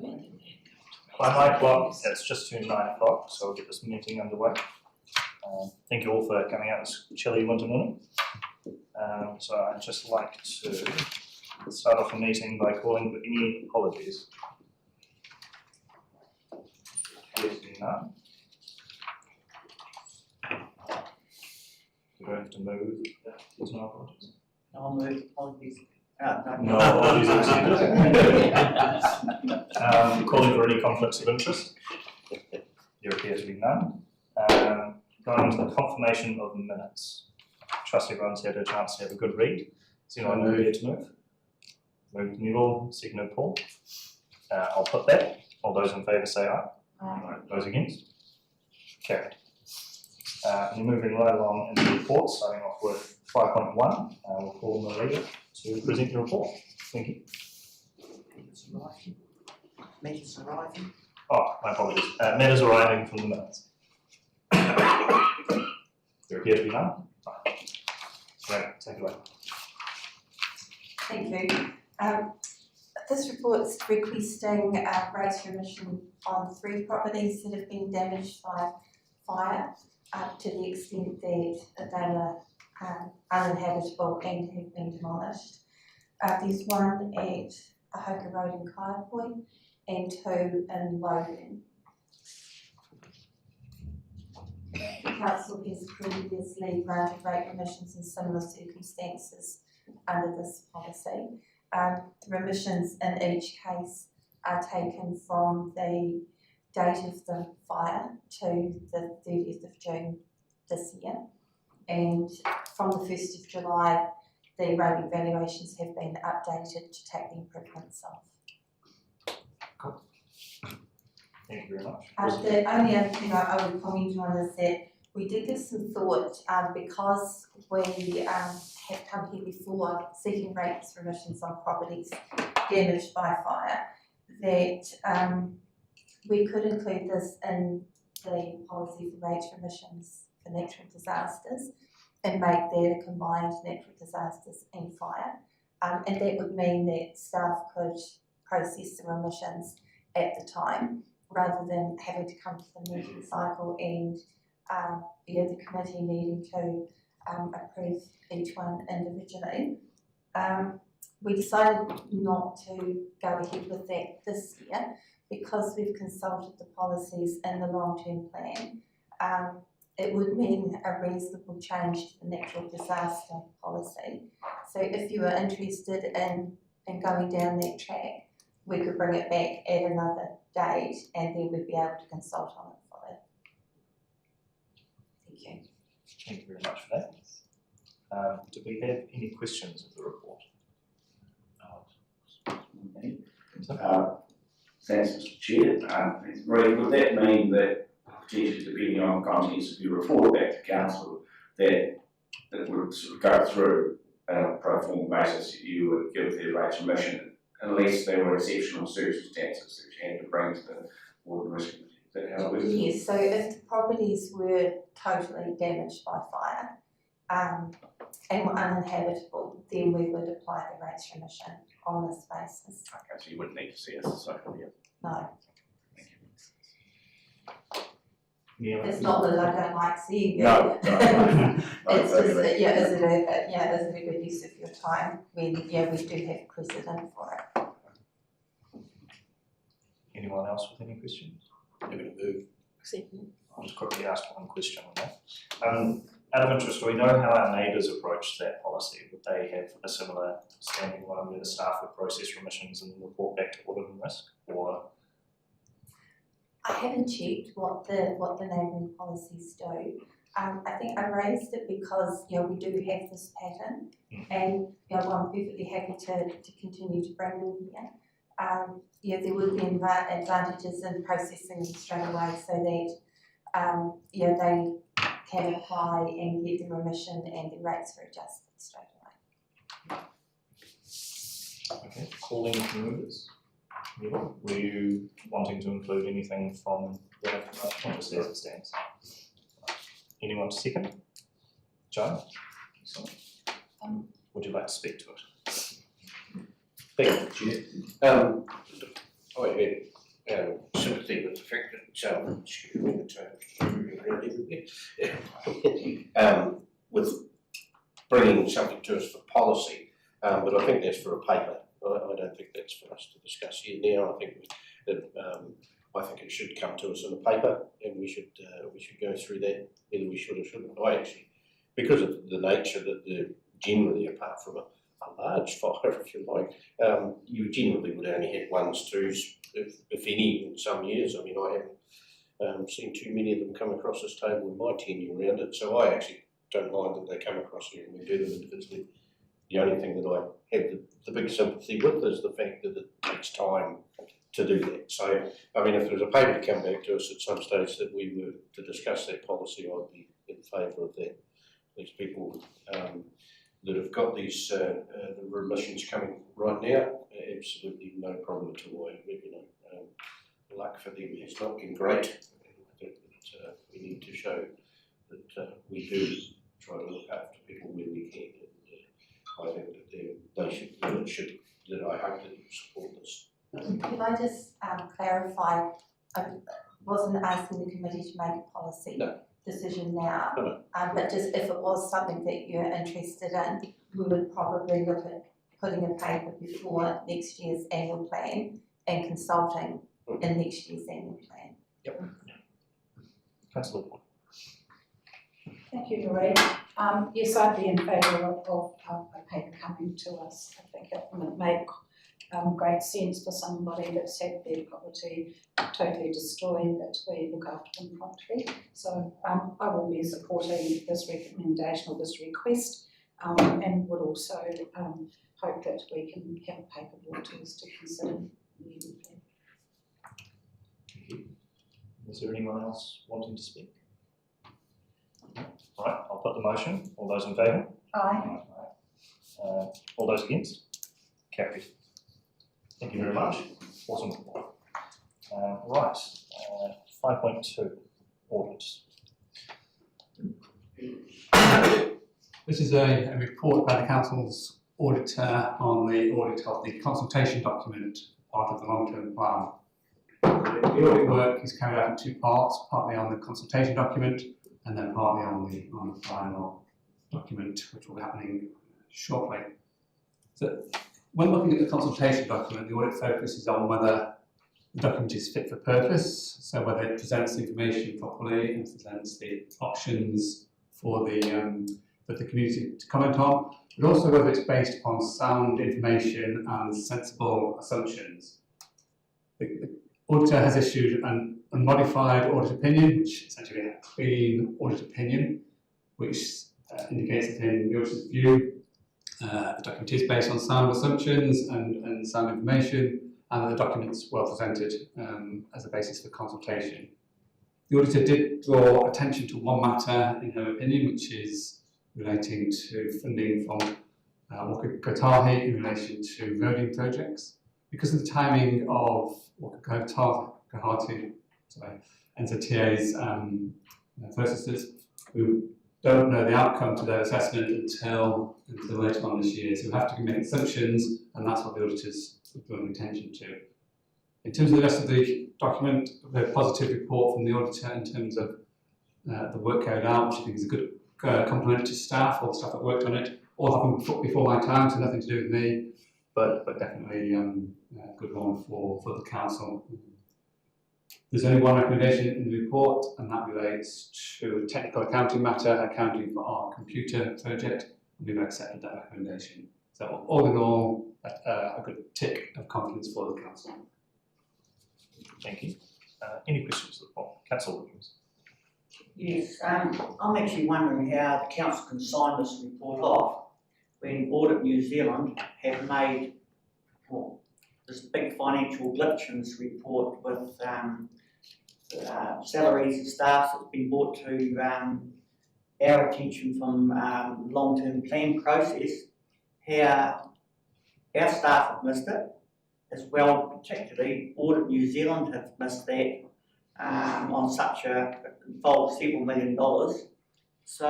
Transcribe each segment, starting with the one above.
By my clock, it's just turned 9 o'clock, so we'll get this meeting underway. Thank you all for coming out this chilly winter morning. So I'd just like to start off the meeting by calling for any apologies. Appears to be none. You don't have to move. There's no apologies. I'll move apologies. No apologies accepted. Calling for any conflicts of interest. There appear to be none. Going on to the confirmation of minutes. Trust everyone's had a chance to have a good read. Is anyone prepared to move? Moved Newell, seconded Paul. I'll put that. All those in favour say aye. Aye. Those against? Carried. And moving right along into the report, starting off with 5.1, we'll call Maria to present the report. Thank you. Matters arriving. Oh, my apologies. Matters arriving from the minutes. There appear to be none. Great, take it away. Thank you. This report is requesting rates remission on 3 properties that have been damaged by fire to the extent that they are uninhabitable and have been demolished. There's one at Ahoka Road in Kaiapoi and 2 in Logan. The council has previously granted rate remissions in similar circumstances under this policy. Remissions in each case are taken from the date of the fire to the 30th of June this year, and from the 1st of July the rating valuations have been updated to take the improvements off. Cool. Thank you very much. The only other thing I would comment on is that we did give some thought, because we have come here before seeking rates remissions on properties damaged by fire, that we could include this in the policy for rates remissions for natural disasters and make that a combined natural disasters and fire. And that would mean that staff could process the remissions at the time, rather than having to come to the meeting cycle and the committee needing to approve each one individually. We decided not to go ahead with that this year because we've consulted the policies in the long-term plan. It would mean a reasonable change to the natural disaster policy. So if you are interested in going down that track, we could bring it back at another date and then we'd be able to consult on it fully. Thank you. Thank you very much for that. Do we have any questions of the report? Thanks, Mr. Chair. Maria, would that mean that potentially, depending on the contents of your report back to council, that it would sort of go through a pro forma basis, you would give the rates remission unless there were exceptional circumstances that you had to bring to the board and risk committee? Is that how it works? Yes, so if the properties were totally damaged by fire and were uninhabitable, then we would apply the rates remission on this basis. Okay, so you wouldn't need to see us, so yeah. No. Thank you. Yeah, It's not that I don't like seeing it. No. It's just that, is it a good use of your time when, we do have precedent for it. anyone else with any questions? I'm going to move. I'll just quickly ask one question on that. Out of interest, do we know how our neighbours approached that policy? Would they have a similar standing one where the staff would process remissions and report back to audit and risk, or? I haven't checked what the neighbouring policies do. I think I raised it because we do have this pattern, and I'm perfectly happy to continue to bring them here. There would be advantages in processing them straight away, so that they can apply and get the remission and the rates are adjusted straight away. Okay, calling movers. Were you wanting to include anything from the just as it stands? Anyone to second? Joe? Would you like to speak to it? Thank you, Chair. I have sympathy with the fact that, excuse me, with bringing something to us for policy, but I think that's for a paper. I don't think that's for us to discuss here now. I think it should come to us in a paper, and we should go through that, whether we should or shouldn't. I actually, because of the nature that they're generally, apart from a large fire, if you like, you generally would only have ones, twos, if any, in some years. I mean, I haven't seen too many of them come across this table in my tenure around it, so I actually don't mind that they come across here and we do them individually. The only thing that I have the big sympathy with is the fact that it takes time to do that. So, I mean, if there was a paper to come back to us at some stage that we were to discuss that policy, I'd be in favour of that. These people that have got these the remissions coming right now, absolutely no problem at all. Luck for them has not been great. I think that we need to show that we do try to look after people where we can. I think that I hope that you support this. Could I just clarify, I wasn't asking the committee to make a policy decision now, but just if it was something that you're interested in, we would probably look at putting a paper before next year's annual plan and consulting in next year's annual plan. Yep. Councillor. Thank you, Marie. Yes, I'd be in favour of a paper coming to us. I think it would make great sense for somebody that's had their property totally destroyed, that we look after them promptly. So I will be supporting this recommendation or this request, and would also hope that we can have a paper brought to us to consider the annual plan. Thank you. Is there anyone else wanting to speak? Right, I'll put the motion. All those in favour? Aye. All those against? Carried. Thank you very much. Awesome. Right, 5.2, audit. This is a report by the Council's auditor on the audit of the consultation document, part of the long-term plan. The audit work is carried out in two parts, partly on the consultation document and then partly on the final document, which will be happening shortly. So, when looking at the consultation document, the audit focuses on whether the document is fit for purpose, so whether it presents the information properly and presents the options for the community to comment on, but also whether it's based upon sound information and sensible assumptions. The auditor has issued an unmodified audit opinion, which essentially a clean audit opinion, which indicates that in the auditor's view, the document is based on sound assumptions and sound information, and that the document's well presented as a basis for consultation. The auditor did draw attention to one matter in her opinion, which is relating to funding from waimakariri in relation to roading projects. Because of the timing of waimakariri, NZTA's processes, we don't know the outcome to their assessment until later on this year. So we have to make assumptions, and that's what the auditors are drawing attention to. In terms of the rest of the document, a very positive report from the auditor in terms of the work carried out, which I think is a good compliment to staff, all the staff that worked on it. All happened before my time, so nothing to do with me, but definitely a good one for the council. There's only one recommendation in the report, and that relates to a technical accounting matter, accounting for our computer project, and we've accepted that recommendation. So all in all, a good tick of confidence for the council. Thank you. Any questions? Councillor Williams. Yes, I'm actually wondering how the council can sign this report off when Audit New Zealand have made this big financial glitch in this report with salaries of staff that's been brought to our attention from long-term plan process, how our staff have missed it, as well, particularly Audit New Zealand have missed that on such involves several $1 million. So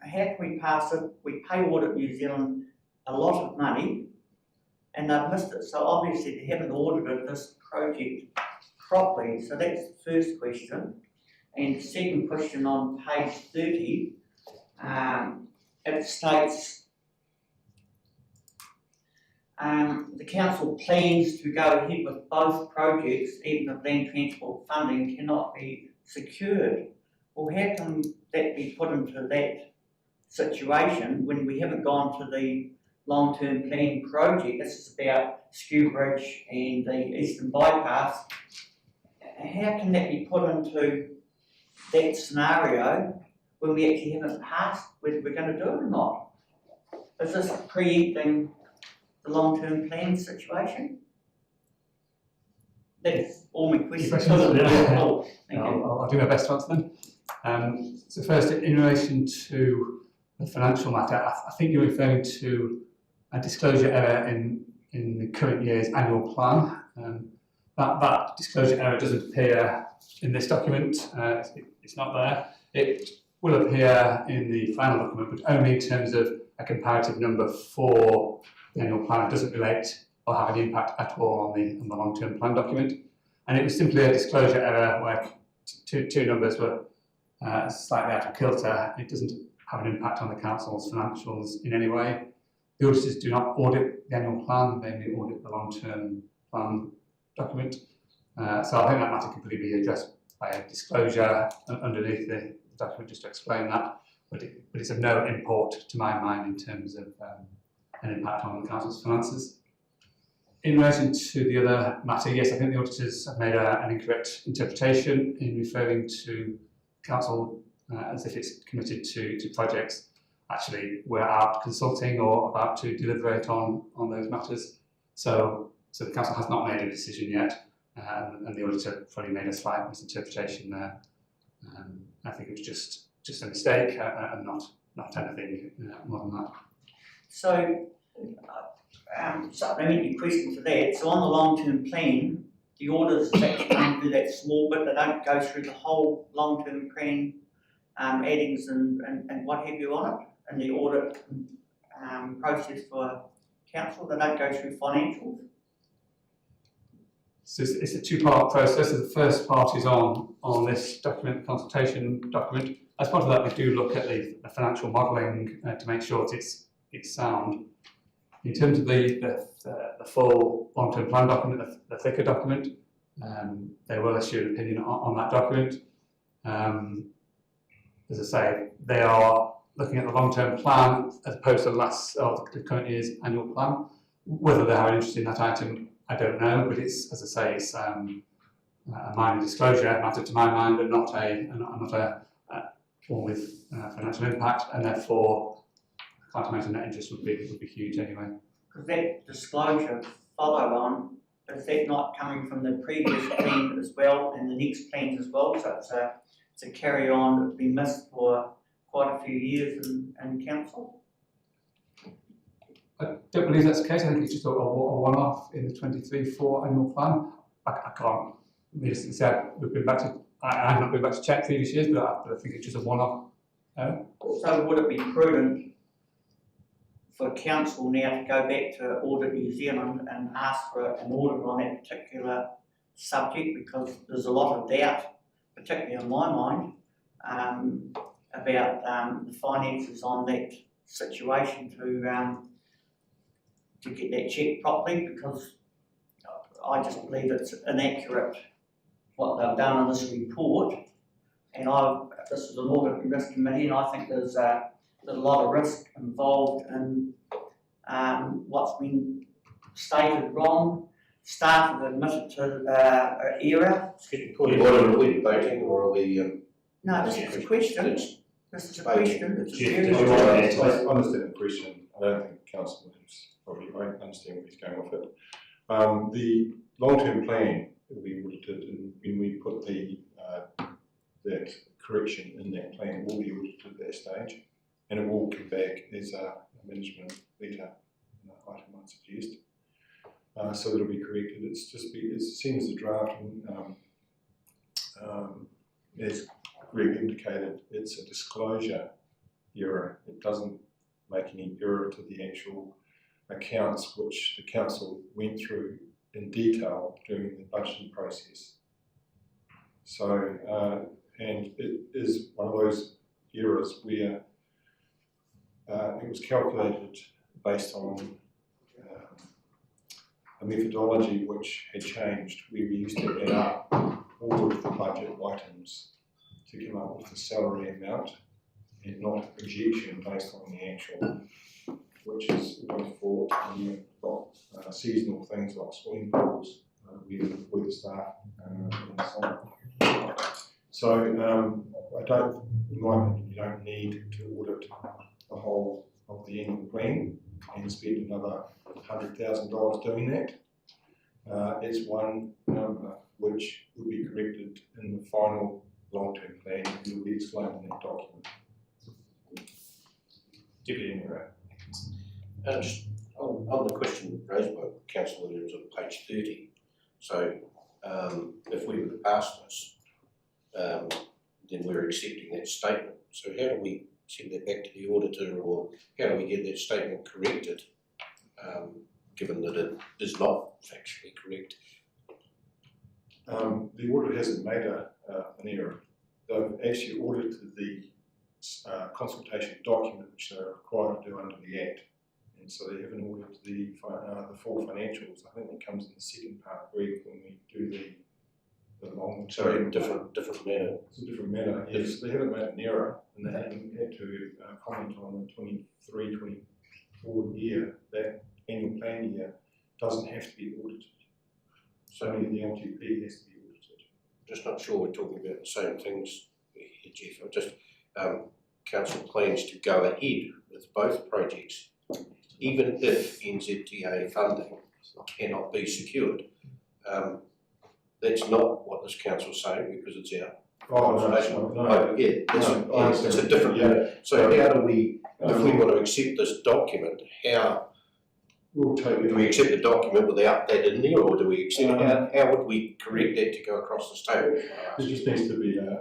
how can we pass it? We pay Audit New Zealand a lot of money and they've missed it. So obviously they haven't audited this project properly? So that's the first question. And the second question on page 30, it states the council plans to go ahead with both projects even if land transport funding cannot be secured. Well, how can that be put into that situation when we haven't gone to the long-term plan project? This is about Skew Bridge and the Eastern Bypass. How can that be put into that scenario when we actually haven't passed whether we're going to do it or not? Is this preempting the long-term plan situation? That's all my questions. Questions? Yeah. Oh, thank you. I'll do my best to answer them. So first, in relation to the financial matter, I think you're referring to a disclosure error in the current year's annual plan. That disclosure error doesn't appear in this document. It's not there. It will appear in the final document, but only in terms of a comparative number for the annual plan. It doesn't relate or have an impact at all on the long-term plan document. And it was simply a disclosure error where two numbers were slightly out of kilter. It doesn't have an impact on the council's financials in any way. The auditors do not audit the annual plan, they only audit the long-term plan document. So I think that matter could probably be addressed by a disclosure underneath the document just to explain that, but it's of no import to my mind in terms of an impact on the council's finances. In relation to the other matter, yes, I think the auditors have made an incorrect interpretation in referring to council as if it's committed to projects. Actually, we're out consulting or about to deliberate on those matters. So the council has not made a decision yet, and the auditor probably made a slight misinterpretation there. I think it was just a mistake and not anything more than that. So, supplementary question to that. So on the long-term plan, the auditors actually only do that small bit. They don't go through the whole long-term plan addings and what have you on it, and the audit process for council. They don't go through financials. So it's a two-part process. So the first part is on this document, consultation document. As part of that, we do look at the financial modelling to make sure that it's sound. In terms of the full long-term plan document, the thicker document, they will issue an opinion on that document. As I say, they are looking at the long-term plan as opposed to the current year's annual plan. Whether they have an interest in that item, I don't know, but it's, as I say, it's a minor disclosure matter to my mind, but not a one with financial impact, and therefore I can't imagine that interest would be huge anyway. Because that disclosure follow on, is that not coming from the previous plan as well and the next plans as well? So it's a carry on that's been missed for quite a few years in council. I don't believe that's the case. I think it's just a one-off in the 23-4 annual plan. I can't really say I have not been back to check previous years, but I think it's just a one-off. So would it be prudent for council now to go back to Audit New Zealand and ask for an audit on that particular subject, because there's a lot of doubt, particularly in my mind, about the finances on that situation to get that checked properly, because I just believe it's inaccurate what they've done on this report, and this is an audit and risk committee, and I think there's a lot of risk involved in what's been stated wrong. Staff have admitted to error. Are we debating or are we? No, this is a question. This is a question. It's a serious I understand the question. I don't think council probably won't understand where he's going with it. The long-term plan will be audited, and when we put that correction in that plan, it will be audited at that stage, and it will come back as a management letter, item I suggest. So that'll be corrected. It's seen as a draft, and as Greg indicated, it's a disclosure error. It doesn't make any error to the actual accounts which the council went through in detail during the budgeting process. So, and it is one of those areas where it was calculated based on a methodology which had changed, where we used to add up all of the budget items to come up with the salary amount and not a projection based on the actual, which is always fraught. And you've got seasonal things like swimming pools with the staff and so on. So I don't, in my opinion, you don't need to audit the whole of the annual plan and spend another $100,000 doing that. It's one number which will be corrected in the final long-term plan and will be explained in that document. Deputy Mayor. Just on the question raised by Councillor Williams on page 30, so if we were to pass this, then we're accepting that statement. So how do we send that back to the auditor, or how do we get that statement corrected, given that it is not factually correct? The auditor hasn't made an error. They've actually audited the consultation document which they're required to do under the Act, and so they haven't audited the full financials. I think that comes in the second part, Greg, when we do the long. So in different manner. It's a different matter. Yes, they haven't made an error, and they haven't had to comment on the 23-24 year. That annual plan year doesn't have to be audited. So only the LTP has to be audited. Just not sure we're talking about the same things here, Jeff. I just council plans to go ahead with both projects, even if NZTA funding cannot be secured. That's not what this council is saying, because it's our consultation. It's a different matter. So how do we, if we want to accept this document, how do we accept the document without that in there, or do we accept how would we correct that to go across the statement? There just needs to be an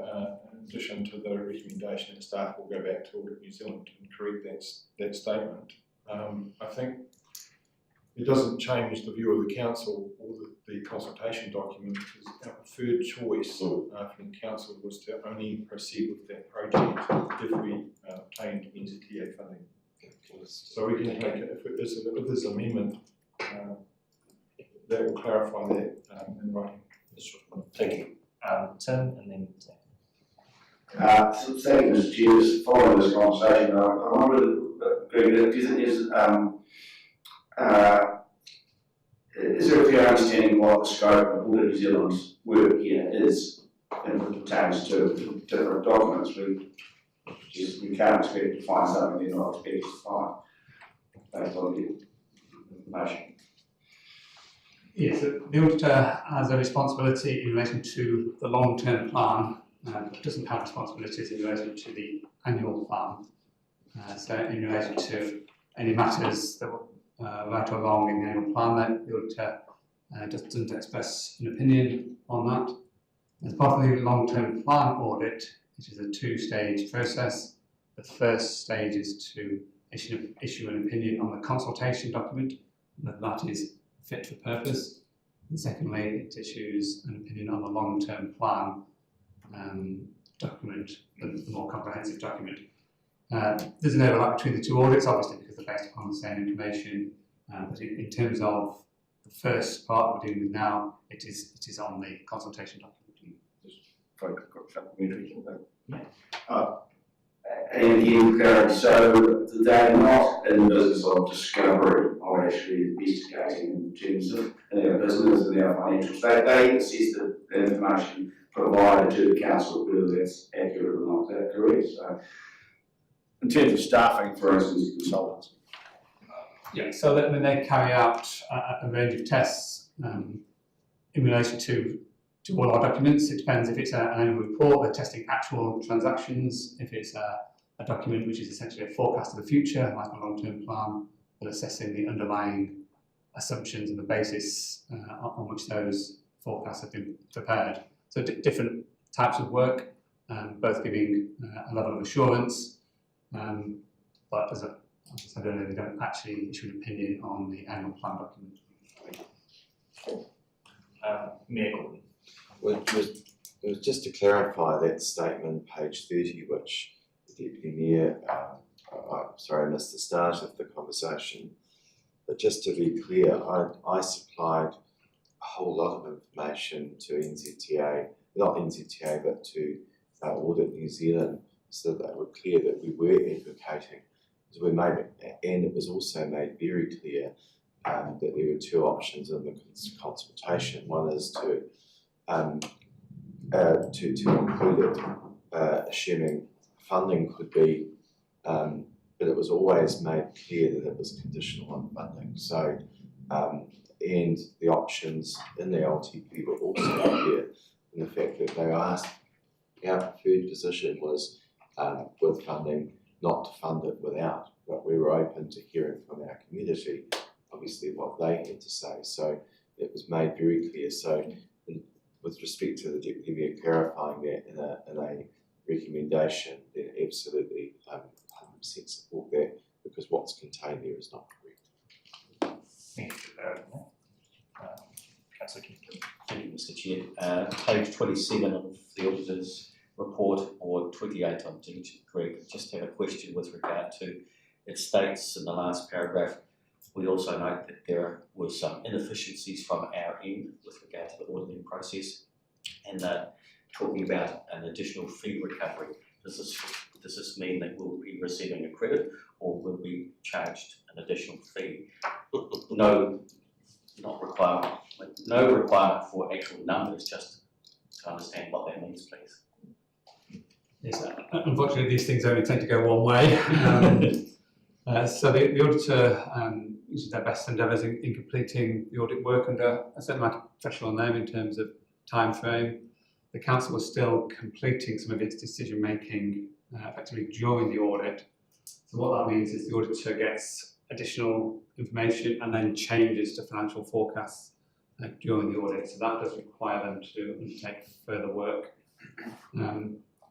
addition to the recommendation that staff will go back to Audit New Zealand and correct that statement. I think it doesn't change the view of the council or the consultation document, because our preferred choice from the council was to only proceed with that project if we obtained NZTA funding. So we can make it, if there's an amendment, that will clarify that in writing. Thank you. Tim, and then Tim. Thank you, Mr. Chair. Just following this conversation, I wonder, Greg, is there a clear understanding of what the scope of Audit New Zealand's work here is, and it pertains to different documents? We can't expect to find something they're not expected to find based on the information. Yes, the auditor has a responsibility in relation to the long-term plan, but doesn't have responsibilities in relation to the annual plan. So in relation to any matters that were right or wrong in the annual plan, the auditor doesn't express an opinion on that. As part of the long-term plan audit, it is a two-stage process. The first stage is to issue an opinion on the consultation document, whether that is fit for purpose. And secondly, it issues an opinion on the long-term plan document, the more comprehensive document. There's an overlap between the two audits, obviously, because they're based upon the same information. But in terms of the first part we're dealing with now, it is on the consultation document. And again, Karen, so they're not in the business of discovery or actually investigating in terms of their business and their financials. They assess the information provided to the council, whether that's accurate or not. Is that correct? So, in terms of staffing, for instance, consultants. Yeah, so they carry out a range of tests in relation to all our documents. It depends if it's an annual report, they're testing actual transactions. If it's a document which is essentially a forecast of the future, like a long-term plan, they're assessing the underlying assumptions and the basis on which those forecasts have been prepared. So different types of work, both giving a level of assurance, but as I said earlier, they don't actually issue an opinion on the annual plan document. Mayor Gordon. Well, it was just to clarify that statement, page 30, which the Deputy Mayor, I'm sorry I missed the start of the conversation, but just to be clear, I supplied a whole lot of information to NZTA, not NZTA, but to Audit New Zealand, so that they were clear that we were advocating. So we made it, and it was also made very clear that there were two options in the consultation. One is to include it, assuming funding could be, but it was always made clear that it was conditional on funding. So, and the options in the LTP were also clear in the fact that they asked, our preferred position was with funding, not to fund it without, but we were open to hearing from our community, obviously what they had to say. So it was made very clear. So with respect to the Deputy Mayor clarifying that in a recommendation, then absolutely 100% support that, because what's contained there is not correct. Thank you for clarifying that. Councillor King. Thank you, Mr. Chair. Page 27 of the Auditor's report, or 28 on diligent Greg, just have a question with regard to, it states in the last paragraph, we also note that there were some inefficiencies from our end with regard to the auditing process, and talking about an additional fee recovery. Does this mean that we'll be receiving a credit, or will be charged an additional fee? No requirement for actual numbers, just to understand what that means, please. Yes, unfortunately these things only tend to go one way. So the auditor uses their best endeavours in completing the audit work under a certain amount of professional name in terms of time frame. The council was still completing some of its decision making effectively during the audit. So what that means is the auditor gets additional information and then changes to financial forecasts during the audit. So that does require them to undertake further work.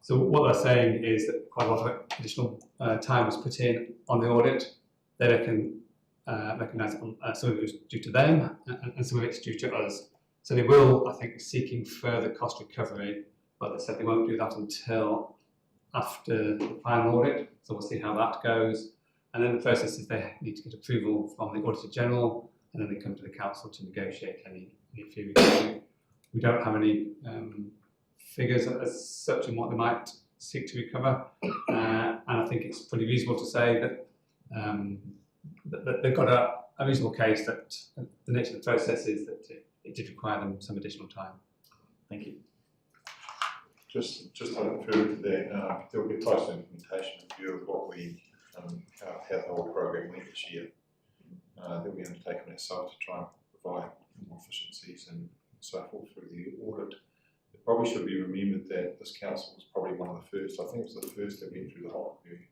So what they're saying is that quite a lot of additional time was put in on the audit. They can recognise some of it was due to them and some of it's due to us. So they will, I think, be seeking further cost recovery, but they said they won't do that until after the final audit. So we'll see how that goes. And then the process is they need to get approval from the Auditor General, and then they come to the council to negotiate any fee recovery. We don't have any figures as such in what they might seek to recover, and I think it's pretty reasonable to say that, that they've got a reasonable case that the nature of the process is that it did require them some additional time. Thank you. Just to further to that, there will be a close implementation review of what we, how the whole program went this year. That we undertaken ourselves to try and provide more efficiencies and so forth through the audit. It probably should be remembered that this council was probably one of the first, I think it was the first that went through the whole review.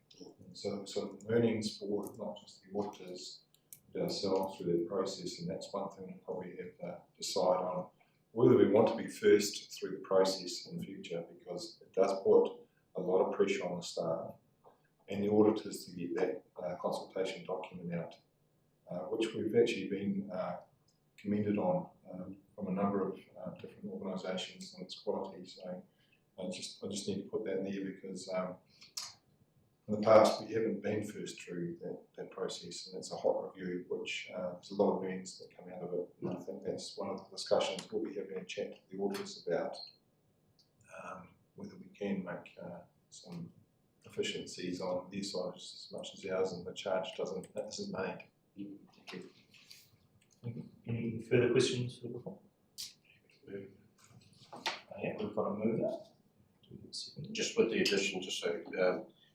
So learnings for not just the auditors, but ourselves through the process, and that's one thing we probably have to decide on whether we want to be first through the process in the future, because it does put a lot of pressure on the staff and the auditors to get that consultation document out, which we've actually been commended on from a number of different organisations and its quality. So I just need to put that in there, because in the past we haven't been first through that process, and it's a hot review, which there's a lot of learnings that come out of it. And I think that's one of the discussions we'll be having a chat with the auditors about, whether we can make some efficiencies on their side as much as ours, and the charge isn't made. Thank you. Any further questions for the report? Yeah, we've got to move that. Just with the addition,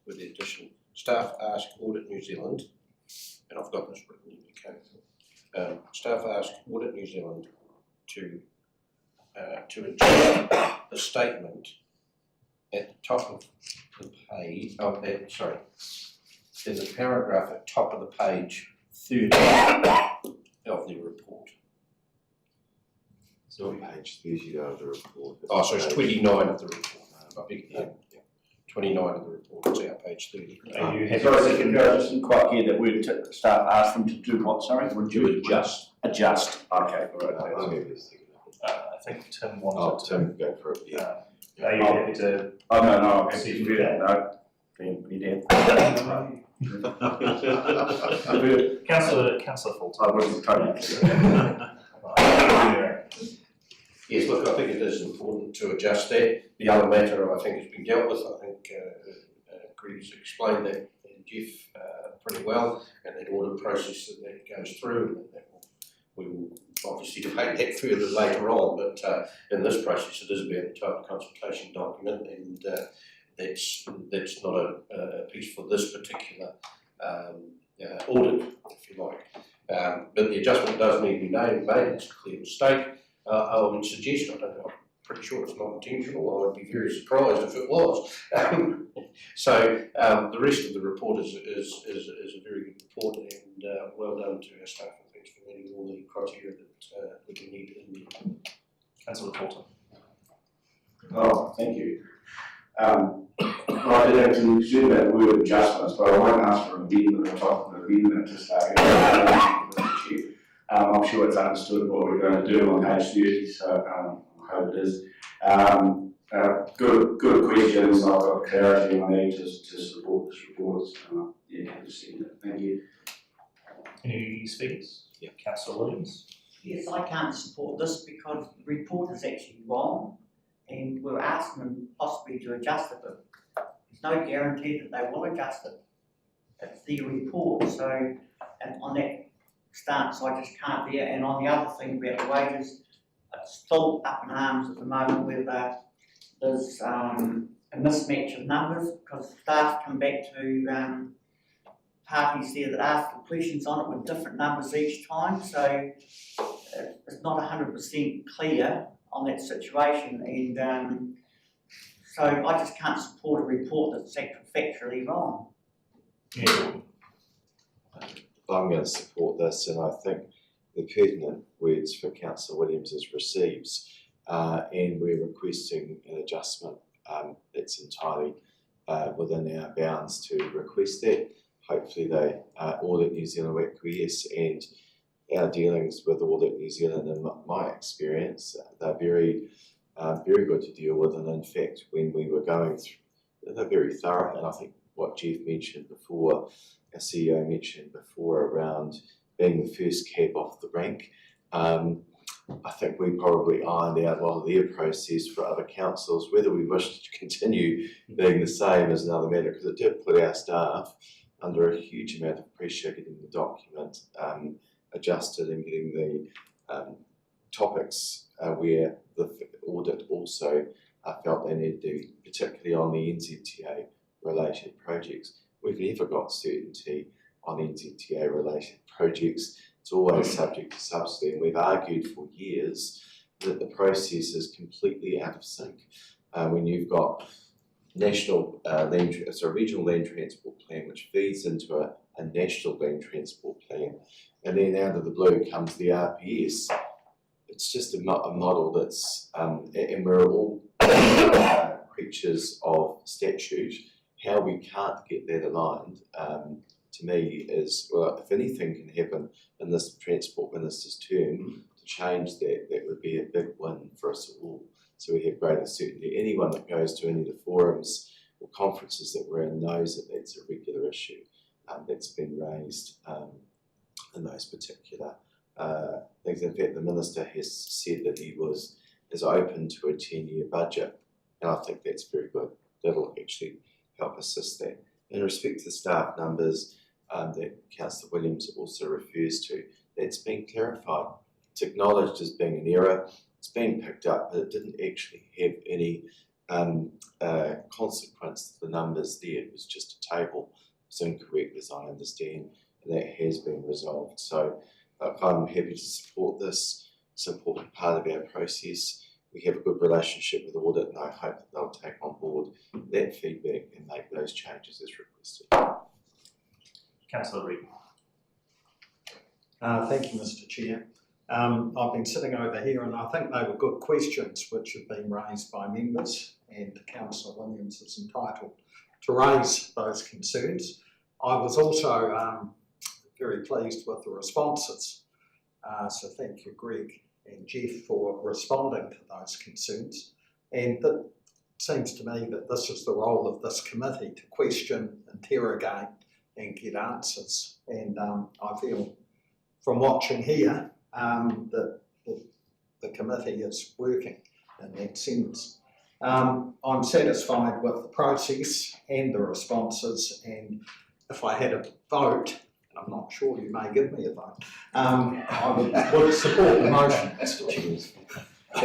with the addition, staff ask Audit New Zealand, and I've got this written in the code. Staff ask Audit New Zealand to adjust the statement at the top of the page. There's a paragraph at the top of the page 30 of the report. So page 30 of the report. Oh, so it's 29 of the report. I beg your pardon. 29 of the report, it's our page 30. Are you happy? Sorry, Secretary, I just didn't quite hear that word. Staff asked them to do what? Sorry, To reduce. adjust. Adjust. Okay, all right. I'm happy to second it. I think Tim Oh, wanted to. Tim, go for it, yeah. Are you happy to? Oh no, no, I'm See happy if to you do can. that. No, be dead. Councillor Fulton. I wasn't totally clear. Yes, look, I think it is important to adjust that. The other matter I think has been dealt with. I think Greg's explained that, and Jeff pretty well, and that audit process that goes through, and that we will obviously debate that further later on, but in this process it is about the type of consultation document, and that's not a piece for this particular audit, if you like. But the adjustment does need to be made, it's a clear mistake. I would suggest, I'm pretty sure it's not intentional, I would be very surprised if it was. So the rest of the report is a very good report, and well done to our staff, and thanks for meeting all the criteria that we need in the report. Councillor Fulton. Oh, thank you. Well, I did have to assume that word adjustments, but I won't ask for an amendment or top of an amendment to start. I'm sure it's understood what we're going to do on page 30, so I hope it is. Good questions. I've got clarity on need to support this report. Yeah, thank you. Any speakers? Yeah. Councillor Williams. Yes, I can't support this because the report is actually wrong, and we're asking them possibly to adjust it, but there's no guarantee that they will adjust it. It's the report, so, and on that stance I just can't bear. And on the other thing about the wages, it's still up in arms at the moment whether there's a mismatch of numbers, because staff come back to parties there that ask the questions on it with different numbers each time, so it's not 100% clear on that situation, and so I just can't support a report that's factually wrong. Yeah. I'm going to support this, and I think the pertinent words for Councillor Williams is receives, and we're requesting an adjustment that's entirely within our bounds to request that. Hopefully they Audit New Zealand acquiesce, and our dealings with Audit New Zealand, in my experience, they're very good to deal with, and in fact when we were going through, they're very thorough, and I think what Jeff mentioned before, our CEO mentioned before around being the first cab off the rank, I think we probably ironed out a lot of their process for other councils. Whether we wish to continue being the same is another matter, because it did put our staff under a huge amount of pressure getting the document adjusted and getting the topics where the audit also felt they needed to be, particularly on the NZTA related projects. We've never got certainty on NZTA related projects. It's always subject to subsidy, and we've argued for years that the process is completely out of sync. When you've got national regional land transport plan which feeds into a national land transport plan, and then out of the blue comes the RPS. It's just a model that's, and we're all creatures of statute. How we can't get that aligned, to me, is, well, if anything can happen in this Transport Minister's term to change that, that would be a big win for us all. So we have greater certainty. Anyone that goes to any of the forums or conferences that we're in knows that that's a regular issue that's been raised in those particular things. In fact, the Minister has said that he is open to a 10-year budget, and I think that's very good. That'll actually help assist that. In respect to the staff numbers that Councillor Williams also refers to, that's been clarified. It's acknowledged as being an error. It's been picked up, but it didn't actually have any consequence to the numbers there. It was just a table. It's incorrect, as I understand, and that has been resolved. So I'm happy to support this. It's an important part of our process. We have a good relationship with Audit, and I hope that they'll take on board that feedback and make those changes as requested. Councillor Reid. Thank you, Mr. Chair. I've been sitting over here and I think they were good questions which have been raised by members, and Councillor Williams is entitled to raise those concerns. I was also very pleased with the responses, so thank you Greg and Jeff for responding to those concerns, and it seems to me that this is the role of this committee, to question, interrogate and get answers, and I feel from watching here that the committee is working in that sense. I'm satisfied with the process and the responses, and if I had a vote, and I'm not sure you may give me a vote, I would support the motion, Mr. Chair.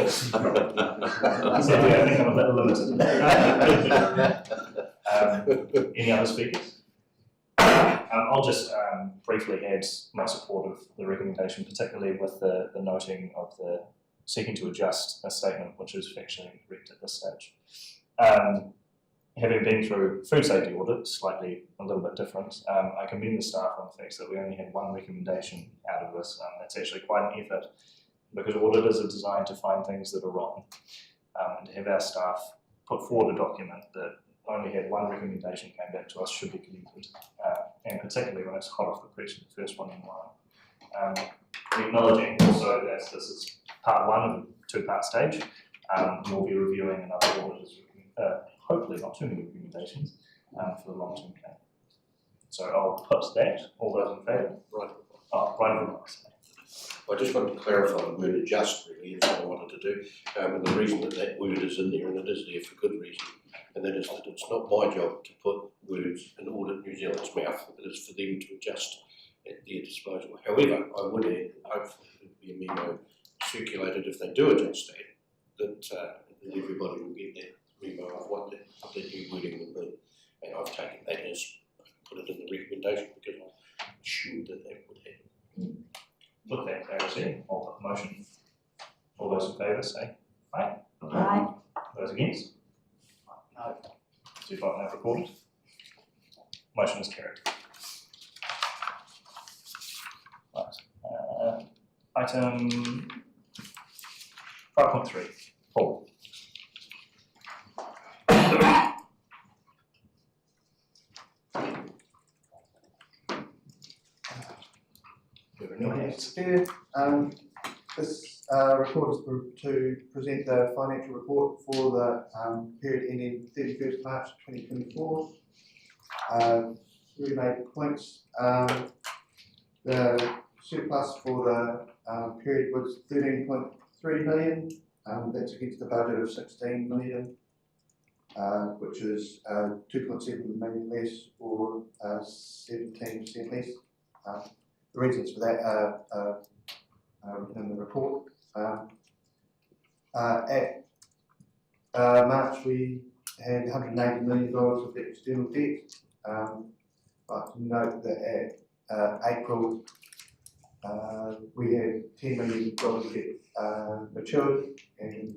Sadly, I think I'm a little limited. Any other speakers? I'll just briefly add my support of the recommendation, particularly with the noting of the seeking to adjust a statement which is factually incorrect at this stage. Having been through food safety audit, slightly a little bit different, I commend the staff on the fact that we only had one recommendation out of this. That's actually quite an effort, because auditors are designed to find things that are wrong. And to have our staff put forward a document that only had one recommendation came back to us should be commended, and particularly when it's hot off the press, the first one in line. Acknowledging also that this is part one of a two-part stage. We'll be reviewing another auditor's, hopefully not too many recommendations, for the long-term plan. So I'll put that. All those in favour? Right. Oh, right. I just wanted to clarify the word adjust, really, if I wanted to do, and the reason that that word is in there, and it is there for good reason, and that is that it's not my job to put words in Audit New Zealand's mouth, it is for them to adjust at their disposal. However, I would add, hopefully there will be a memo circulated if they do adjust that everybody will get that memo of what their new wording will be. And I've taken that as, put it in the recommendation because I'm assured that that would happen. With that clarity, I'll put the motion. All those in favour say aye. Aye. Those against? No. 2 vote no recorded. Motion is carried. Right. Item 5.3. Paul. This report is to present the financial report for the period ending 31st March 2024. Really made points. The surplus for the period was 13.3 million. That's against the budget of 16 million, which is 2.7 million less, or 17% less. The reasons for that are in the report. At March, we had $180 million of external debt. But note that at April, we had $10 million debt matured, and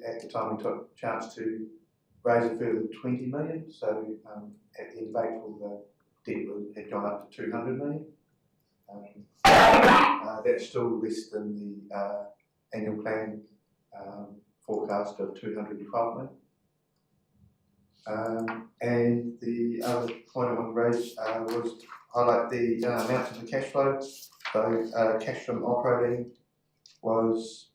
at the time we took a chance to raise a further 20 million. So at the end of April, the debt had gone up to 200 million. That's still less than the annual plan forecast of 212 million. And the other point I want to raise was highlight the amounts of the cash flow. So cash from operating was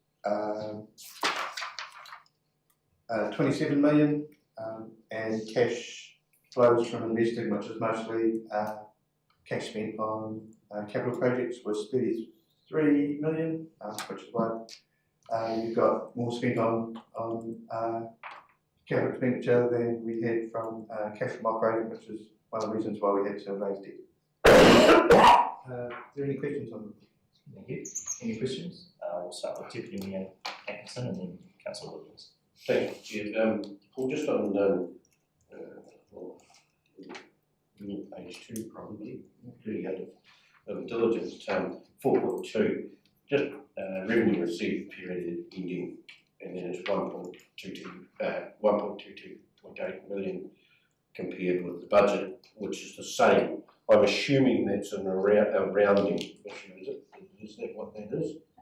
27 million, and cash flows from investing, which is mostly cash spent on capital projects, was 33 million, which is why you've got more spent on capital expenditure than we had from cash from operating, which is one of the reasons why we had to raise debt. Are there any questions on this? Thank you. Any questions? We'll start with Deputy Mayor Atkinson and then Councillor Williams. Thank you, Chair. Paul, just on page 2 probably, really under diligence, 4.2, just revenue received period ending, and then it's 1.22.8 million compared with the budget, which is the same. I'm assuming that's a rounding issue, is it? Is that what that is?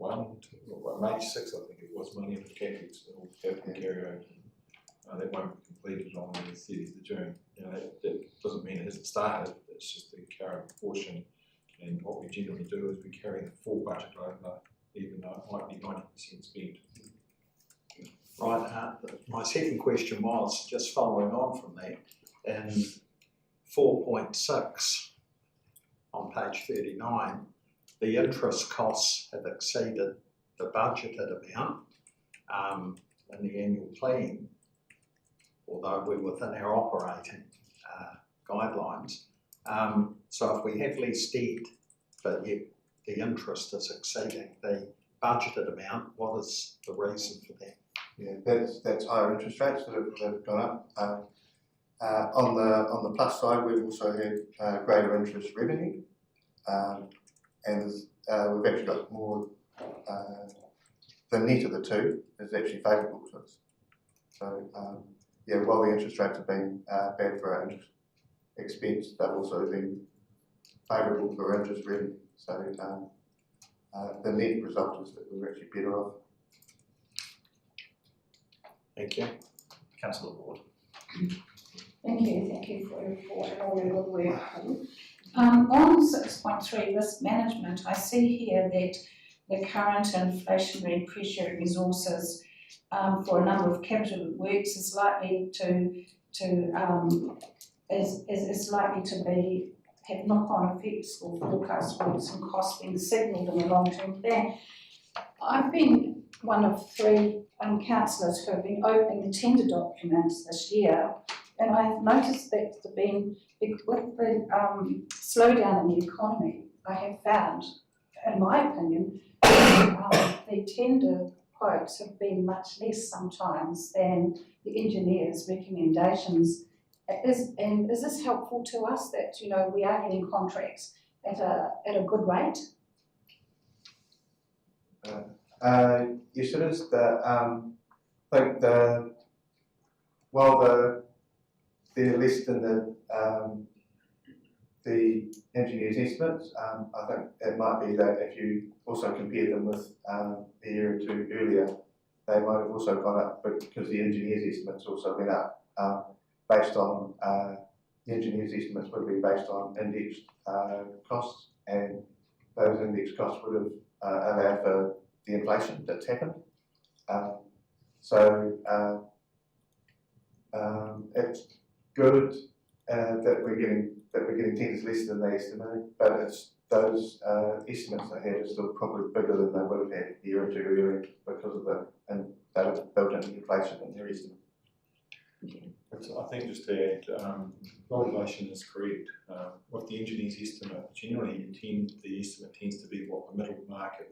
86, I think it was, million of CapEx that will have to carry over. That won't be completed on the 30th of June. You know, that doesn't mean it hasn't started, it's just the current portion. And what we generally do is we carry the full budget over, even though it might be 90% spent. Right, My second question was, just following on from that, in 4.6 on page 39, the interest costs have exceeded the budgeted amount in the annual plan, although we're within our operating guidelines. So if we have less debt, but yet the interest is exceeding the budgeted amount, what is the reason for that? Yeah, that's higher interest rates that have gone up. On the plus side, we've also had greater interest revenue, and we've actually got more. The net of the two is actually favourable to us. So yeah, while the interest rates have been bad for our interest expense, they've also been favourable for our interest revenue. So the net result is that we're actually better off. Thank you. Councillor Ward. Thank you for your report and all your good work. On 6.3 risk management, I see here that the current inflationary pressure resources for a number of capital works is likely to be have knock-on effects for forecast works and costs being signalled in the long-term plan. I've been one of 3 councillors who have been opening the tender documents this year, and I've noticed that with the slowdown in the economy, I have found, in my opinion, the tender quotes have been much less sometimes than the engineers' recommendations. Is this helpful to us that, you know, we are getting contracts at a good rate? Yes, it is. I think while they're less than the engineers' estimates, I think it might be that if you also compare them with a year or two earlier, they might have also gone up because the engineers' estimates also went up. Based on the engineers' estimates would be based on indexed costs, and those indexed costs would have allowed for the inflation that's happened. It's good that we're getting tenders less than they estimated, but it's those estimates they had are still probably bigger than they would have had a year or two earlier because of and they were built into inflation in their estimate. I think just to add, motivation is correct. With the engineer's estimate, generally the estimate tends to be what the middle market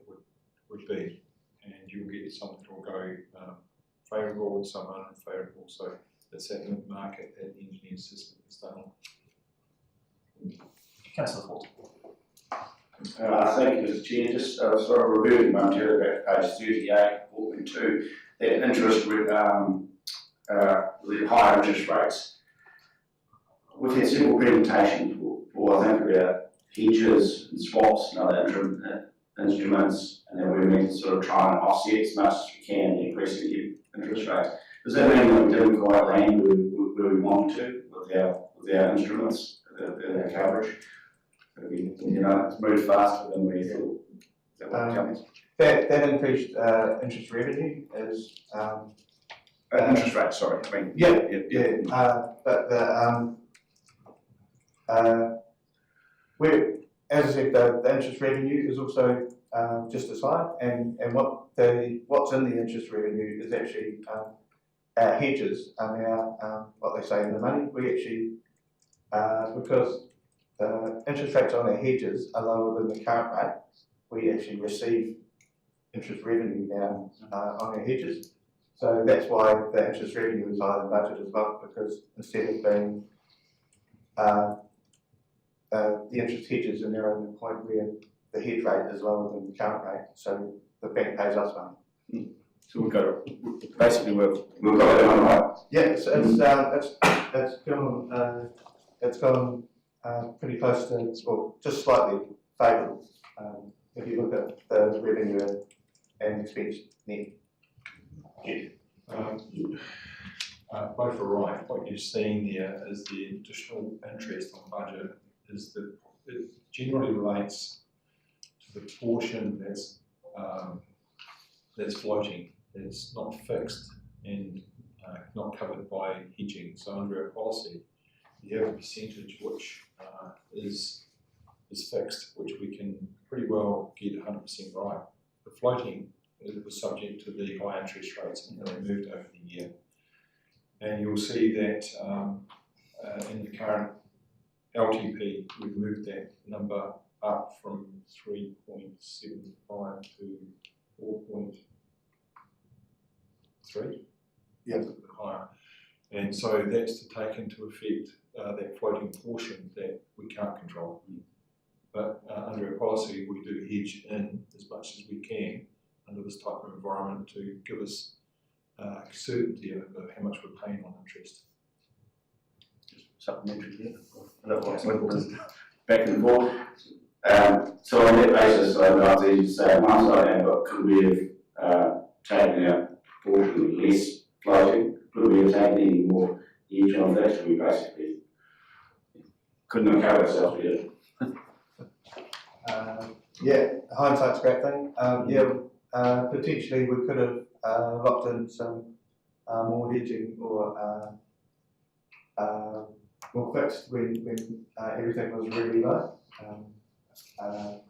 would be, and you'll get some that will go favourable and some unfavourable. So it's that mid market that the engineer's system is done on. Councillor Ford. Thank you, Mr. Chair. Just sort of reverting momentarily back to page 38, 4.2, that interest with higher interest rates. We've had several presentations for I think about hedges and swaps and other instruments, and then we need to sort of try and offset as much as we can the increasing interest rates. Does that mean that we didn't quite land where we wanted to with our instruments, our coverage? You know, it's moved faster than we thought. Is that what you're That increased interest revenue is interest rate, sorry. I mean, but as I said, the interest revenue is also just as high, and what's in the interest revenue is actually our hedges and our what they say in the money. We actually because the interest rates on our hedges are lower than the current rate, we actually receive interest revenue now on our hedges. So that's why the interest revenue is higher than budget as well, because instead of being the interest hedges are now at the point where the hedge rate is lower than the current rate, so the bank pays us money. So we've got basically we've got it on right. Yeah, it's gone pretty close to, well, just slightly favourable. If you look at the revenue and expense net. Both are right. What you're seeing there is the additional interest on budget is that it generally relates to the portion that's floating, that's not fixed and not covered by hedging. So under our policy, you have a percentage which is fixed, which we can pretty well get 100% right. The floating was subject to the high interest rates and they moved over the year. And you'll see that in the current LTP, we've moved that number up from 3.75 to 4.3. Yeah. Higher. And so that's to take into effect that floating portion that we can't control. But under our policy, we do hedge in as much as we can under this type of environment to give us certainty of how much we're paying on interest. Supplementary there. Back and forth. So on that basis, I'd like to say, my side, could we have taken out proportionally less floating? Could we have taken any more hedge on that? So we basically couldn't have covered ourselves with it. Yeah, hindsight's a great thing. Potentially we could have locked in some more hedging or more fixed when everything was really low. One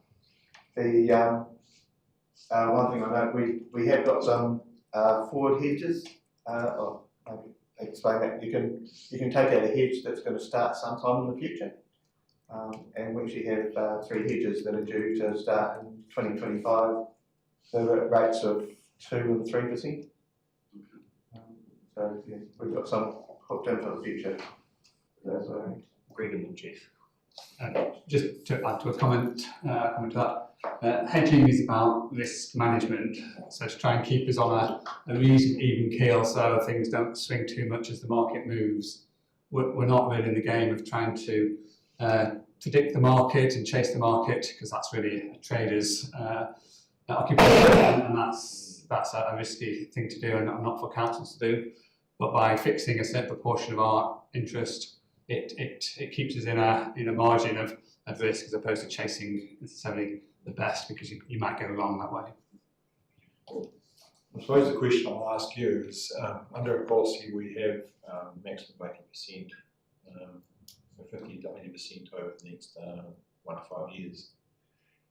thing I know, we have got some forward hedges. Maybe explain that. You can take out a hedge that's going to start sometime in the future. And we actually have 3 hedges that are due to start in 2025. The rates of 2 and 3%. So yeah, we've got some hooked in for the future. That's Greg and Jeff. Just to add to a comment to that, hedging is about risk management, so to try and keep us on a reasonably even keel so things don't swing too much as the market moves. We're not really in the game of trying to predict the market and chase the market, because that's really a trader's occupation, and that's a risky thing to do and not for councils to do. But by fixing a certain proportion of our interest, it keeps us in a margin of risk as opposed to chasing necessarily the best, because you might go wrong that way. I suppose the question I'll ask you is, under our policy we have maximum 80%, so 50 to 80% over the next 1 to 5 years.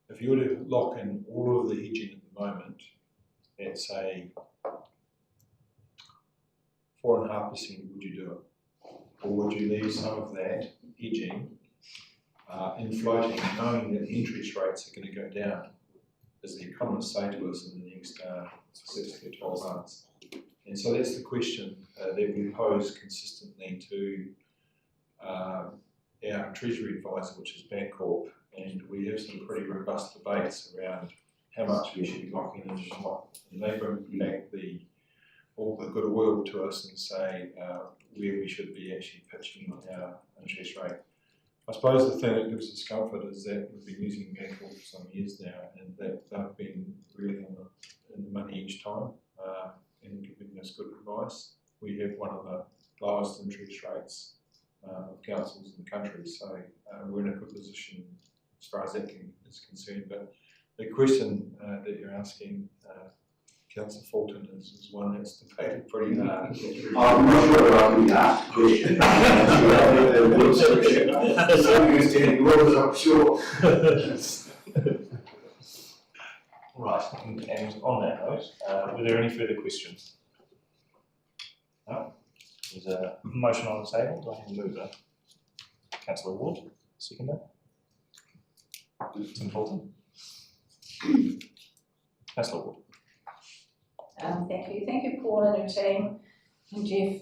If you were to lock in all of the hedging at the moment at say 4.5%, would you do it? Or would you leave some of that hedging in floating, knowing that interest rates are going to go down, as the economists say to us in the next 6 to 12 months? And so that's the question that we pose consistently to our Treasury advisor, which is Bancorp, and we have some pretty robust debates around how much we should be locking in and what. And they bring back all the good oil to us and say where we should be actually pitching our interest rate. I suppose the thing that gives us comfort is that we've been using Bancorp for some years now, and that they've been really in the money each time and giving us good advice. We have one of the lowest interest rates of councils in the country, so we're in a good position as far as that is concerned. But the question that you're asking, Councillor Fulton, is one that's debated pretty hard. I'm not sure if I can ask a question. Something is standing orders, I'm sure. Right, and on that note, were there any further questions? No? There's a motion on the table. Do I have a mover? Councillor Ward, seconder. Tim Fulton. Councillor Ward. Thank you, Paul and your team, and Jeff.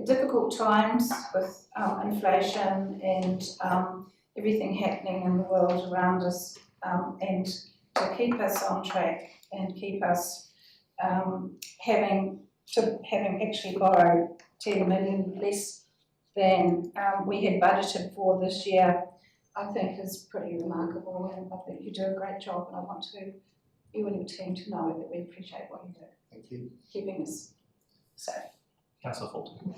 Difficult times with inflation and everything happening in the world around us, and to keep us on track and keep us having actually borrowed 10 million less than we had budgeted for this year, I think is pretty remarkable, and I think you do a great job, and I want you and your team to know that we appreciate what you do, Thank you. keeping us safe. Councillor Fulton.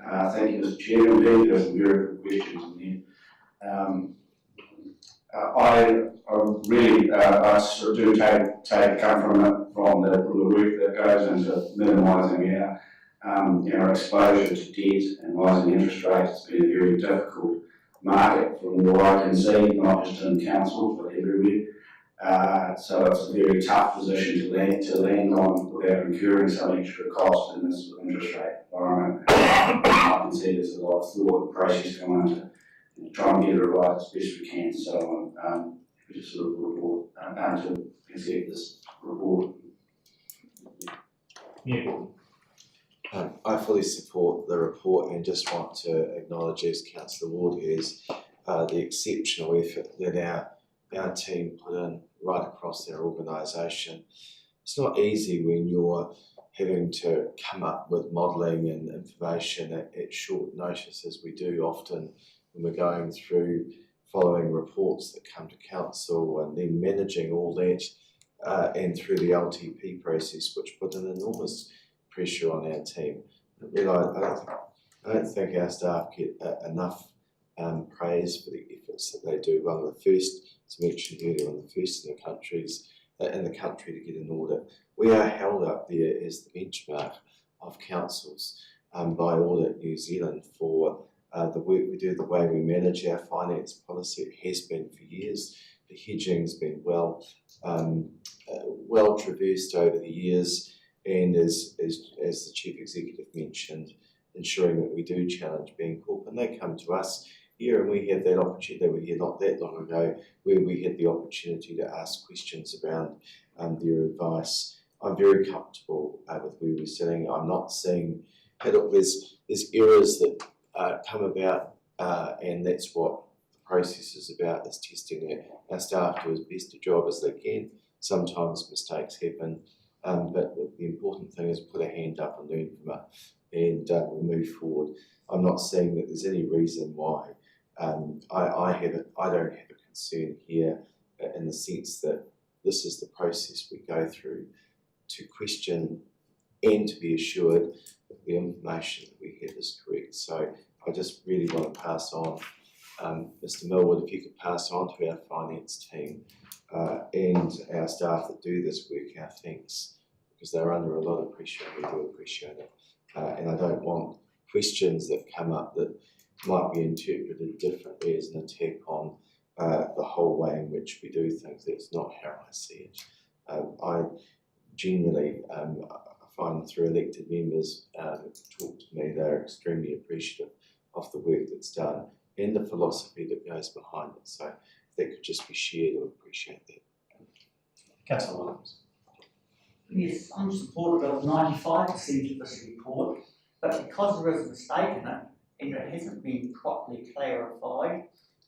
Thank you, Mr. Chair. Indeed, there's some very good questions in there. I really, I sort of do take comfort from the work that goes into minimising our exposure to debt and rising interest rates. It's been a very difficult market from what I can see, not just in council but everywhere. So it's a very tough position to land on without incurring some extra cost in this interest rate environment. I can see there's a lot of thought and process going into try and get it right as best we can. So we just sort of report to accept this report. Yeah. I fully support the report and just want to acknowledge, as Councillor Ward has, the exceptional effort that our team put in right across their organisation. It's not easy when you're having to come up with modelling and information at short notice, as we do often when we're going through following reports that come to council and then managing all that and through the LTP process, which put an enormous pressure on our team. I don't think our staff get enough praise for the efforts that they do. One of the first, as mentioned earlier, one of the first in the country to get an audit. We are held up there as the benchmark of councils by Audit New Zealand for the work we do, the way we manage our finance policy. It has been for years. The hedging's been well traversed over the years, and as the Chief Executive mentioned, ensuring that we do challenge Bank Corp, and they come to us here, and we have that opportunity. They were here not that long ago, where we had the opportunity to ask questions around their advice. I'm very comfortable with where we're sitting. I'm not seeing, hey look, there's errors that come about, and that's what the process is about, is testing it. Our staff do as best a job as they can. Sometimes mistakes happen, but the important thing is put a hand up and learn from it, and we move forward. I'm not saying that there's any reason why I don't have a concern here, in the sense that this is the process we go through to question and to be assured that the information that we have is correct. So I just really want to pass on, Mr. Millwood, if you could pass on to our finance team and our staff that do this work our thanks, because they're under a lot of pressure, and we do appreciate it. And I don't want questions that come up that might be interpreted differently as an attack on the whole way in which we do things. That's not how I see it. I generally find through elected members talk to me, they're extremely appreciative of the work that's done and the philosophy that goes behind it. So if that could just be shared, I would appreciate that. Councillor Williams. Yes, I'm supportive of 95% of this report, but because there is a mistake in it, and it hasn't been properly clarified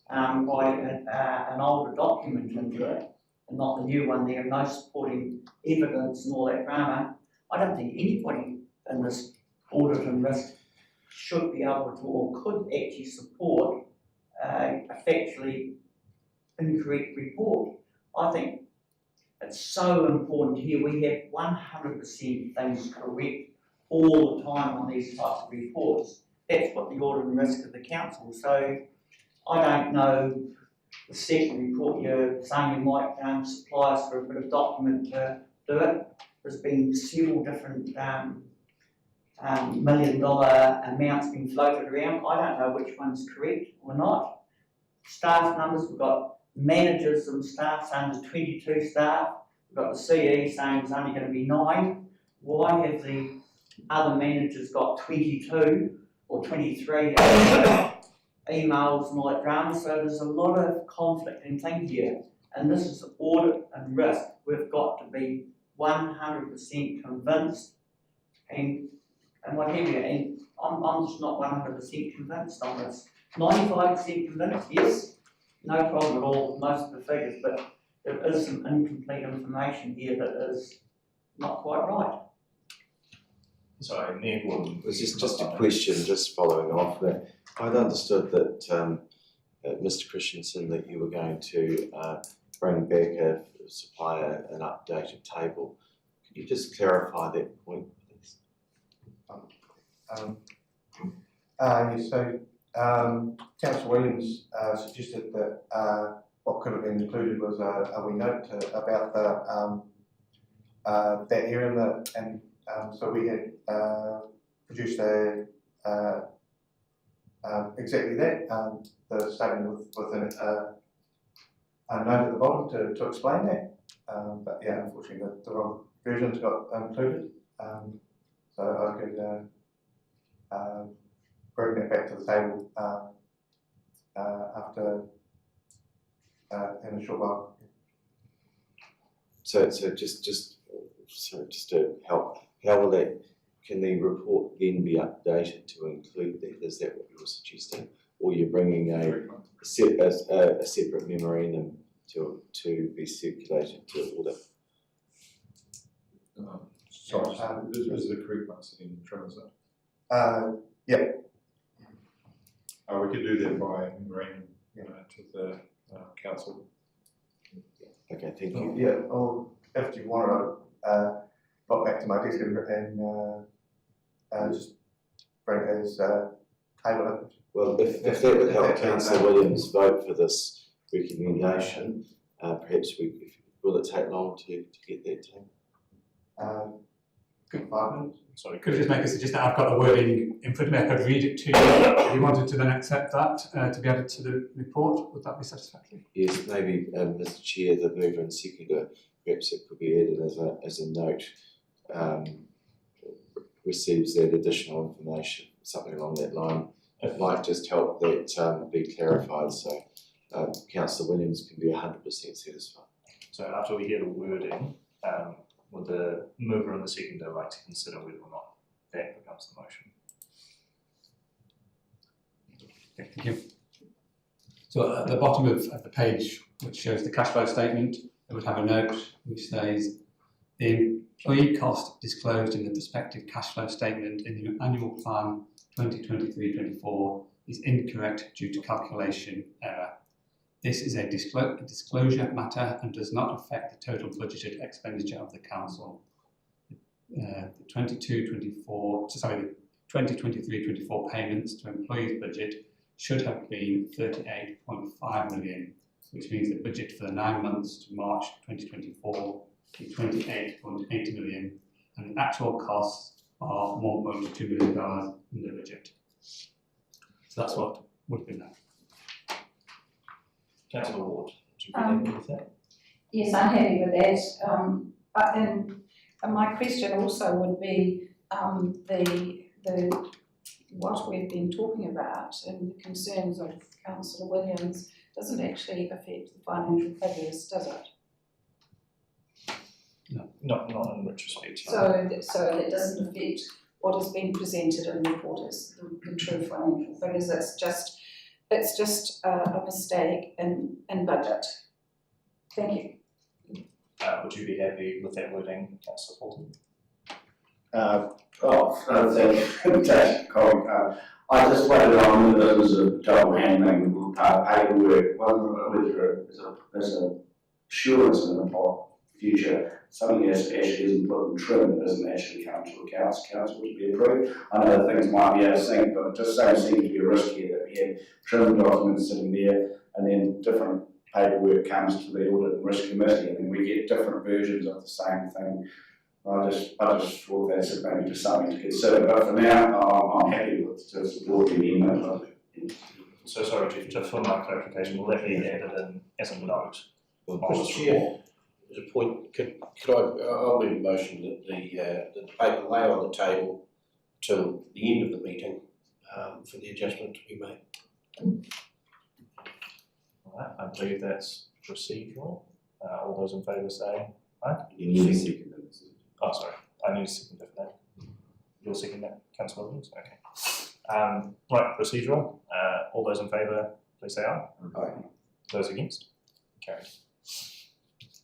by an older document into it, and not the new one there, no supporting evidence and all that drama, I don't think anybody in this audit and risk should be able to or could actually support a factually incorrect report. I think it's so important here we have 100% things correct all the time on these types of reports. That's what the audit and risk of the council. So I don't know, the second report you're saying you might supply us for a bit of document to do it. There's been several different $1 million amounts being floated around. I don't know which one's correct or not. Staff numbers, we've got managers and staff saying there's 22 staff. We've got the CE saying there's only going to be 9. Why have the other managers got 22 or 23 emails and all that drama? So there's a lot of conflict in things here. And this is audit and risk. We've got to be 100% convinced and what have you. And I'm just not 100% convinced on this. 95% convinced, yes, no problem at all with most of the figures, but there is some incomplete information here that is not quite right. Sorry, Mayor Gordon. It was just a question, just following off that. I'd understood that Mr. Christensen, that you were going to bring back an updated table. Could you just clarify that point, please? Yes, so Councillor Williams suggested that what could have been included was a wee note about that area, and so we had produced exactly that, the statement with a note at the bottom to explain that. But yeah, unfortunately the wrong versions got included. So I could bring that back to the table after in a short while. So just to help, how will that, can the report then be updated to include that? Is that what you were suggesting? Or you're bringing a separate memorandum to be circulated to Audit? Sorry, this is the correct one sitting in front of us. Yeah. We could do that by memorandum to the council. Okay, thank you. Yeah, or if you want to pop back to my desk and just bring it as table it. Well, if that would help Councillor Williams vote for this recommendation, perhaps will it take long to get that to? Good 5 minutes. Sorry, could I just make a suggestion? I've got the wording in front of me. I could read it to you. If you wanted to then accept that to be added to the report, would that be satisfactory? Yes, maybe, Mr. Chair, the mover and seconder, perhaps it could be added as a note, receives that additional information, something along that line. It might just help that be clarified, so Councillor Williams can be 100% satisfied. So after we hear the wording, would the mover and the seconder like to consider whether or not that becomes the motion? Okay, thank you. So at the bottom of the page, which shows the cash flow statement, it would have a note which says the employee cost disclosed in the prospective cash flow statement in the annual plan 2023-24 is incorrect due to calculation error. This is a disclosure matter and does not affect the total budgeted expenditure of the council. The 2023-24 payments to employees' budget should have been 38.5 million, which means the budget for the 9 months to March 2024 is 28.8 million, and the actual costs are $1.2 million in the budget. So that's what would have been there. Councillor Ward, do you agree with that? Yes, I'm happy with that. And my question also would be the what we've been talking about and the concerns of Councillor Williams doesn't actually affect the financial figures, does it? No, not in retrospect. So it doesn't affect what has been presented in the report as the true financial figures. It's just a mistake in budget. Thank you. Would you be happy with that wording, Councillor Fulton? I just wondered on whether it was a double handling paperwork, whether there's a assurance in the future something that actually isn't put in trim that doesn't actually come to council to be approved. I know that things might be out of sync, but it just seems to be a risk here that we have trim documents sitting there and then different paperwork comes to the Audit and Risk Committee and then we get different versions of the same thing. I just thought that's maybe just something to consider, but for now I'm happy to support the amendment. So sorry, just for my clarification, will that be added in as a note? Mr. Chair, as a point, could I'll move a motion that the paper lay on the table till the end of the meeting for the adjustment to be made. Alright, I believe that's procedural. All those in favour say aye. You need a second. Oh, sorry, I need a second for that. You'll second that, Councillor Williams? Okay. Right, procedural. All those in favour, please say aye. Aye. Those against? Carried.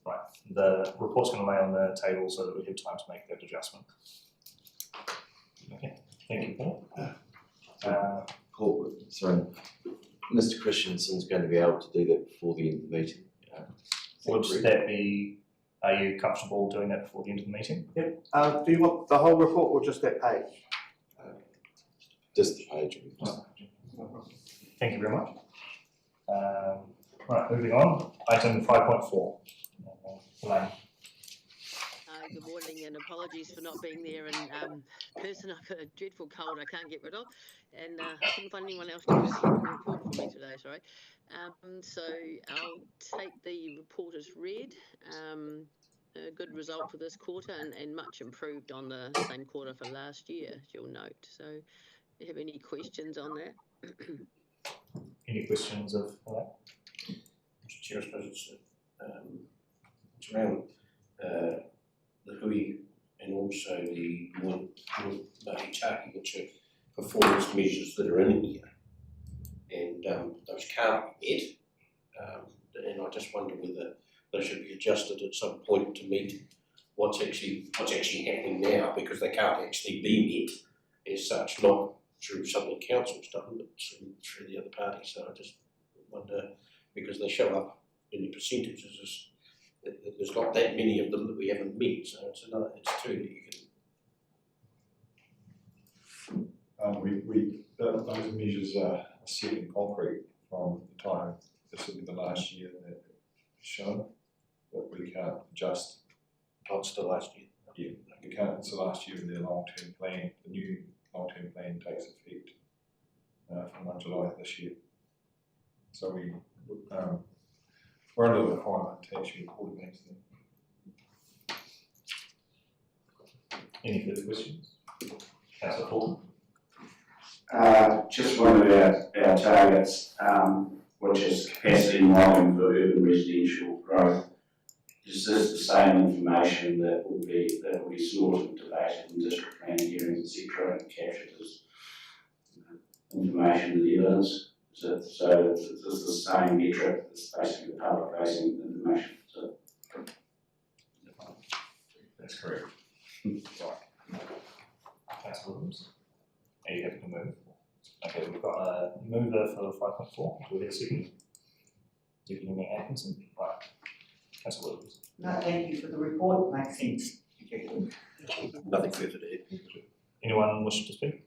Right, the report's going to lay on the table so that we have time to make that adjustment. Okay, thank you, Paul. Paul, sorry. Mr. Christensen's going to be able to do that before the end of the meeting. Would that be, are you comfortable doing that before the end of the meeting? Yep. Do you want the whole report or just that page? Just the page. Thank you very much. Right, moving on. Item 5.4. Elaine. Good morning, and apologies for not being there in person. I've got a dreadful cold I can't get rid of, and I couldn't find anyone else to present the report for me today, sorry. So I'll take the report as read. A good result for this quarter and much improved on the same quarter for last year, as you'll note. So do you have any questions on that? Any questions of that? Mr. Chair, I suppose it's around the hui and also the mahitaki, which are performance measures that are in here, and those can't be met. And I just wonder whether they should be adjusted at some point to meet what's actually happening now, because they can't actually be met as such, not through something council's done, but through the other party. So I just wonder, because they show up in the percentages, there's not that many of them that we haven't met, so it's two that you can. Those measures are set in concrete from the time, this will be the last year that it's shown, but we can't adjust. Oh, it's the last year. Yeah, we can't, it's the last year of their long-term plan. The new long-term plan takes effect from 1 July this year. So we're under the requirement to actually report against them. Any further questions? Councillor Fulton. Just one of our targets, which is capacity modelling for urban residential growth. Is this the same information that will be sorted and debated in district plan hearings, etc., and captured as information and evidence? So it's the same metric, it's basically public facing information. So. That's correct. Right. Councillor Williams, are you happy to move? Okay, we've got a mover for 5.4. Do we have a second? Deputy Atkinson. Right. Councillor Williams. No, thank you for the report, makes sense. Nothing further to add. Anyone wish to speak?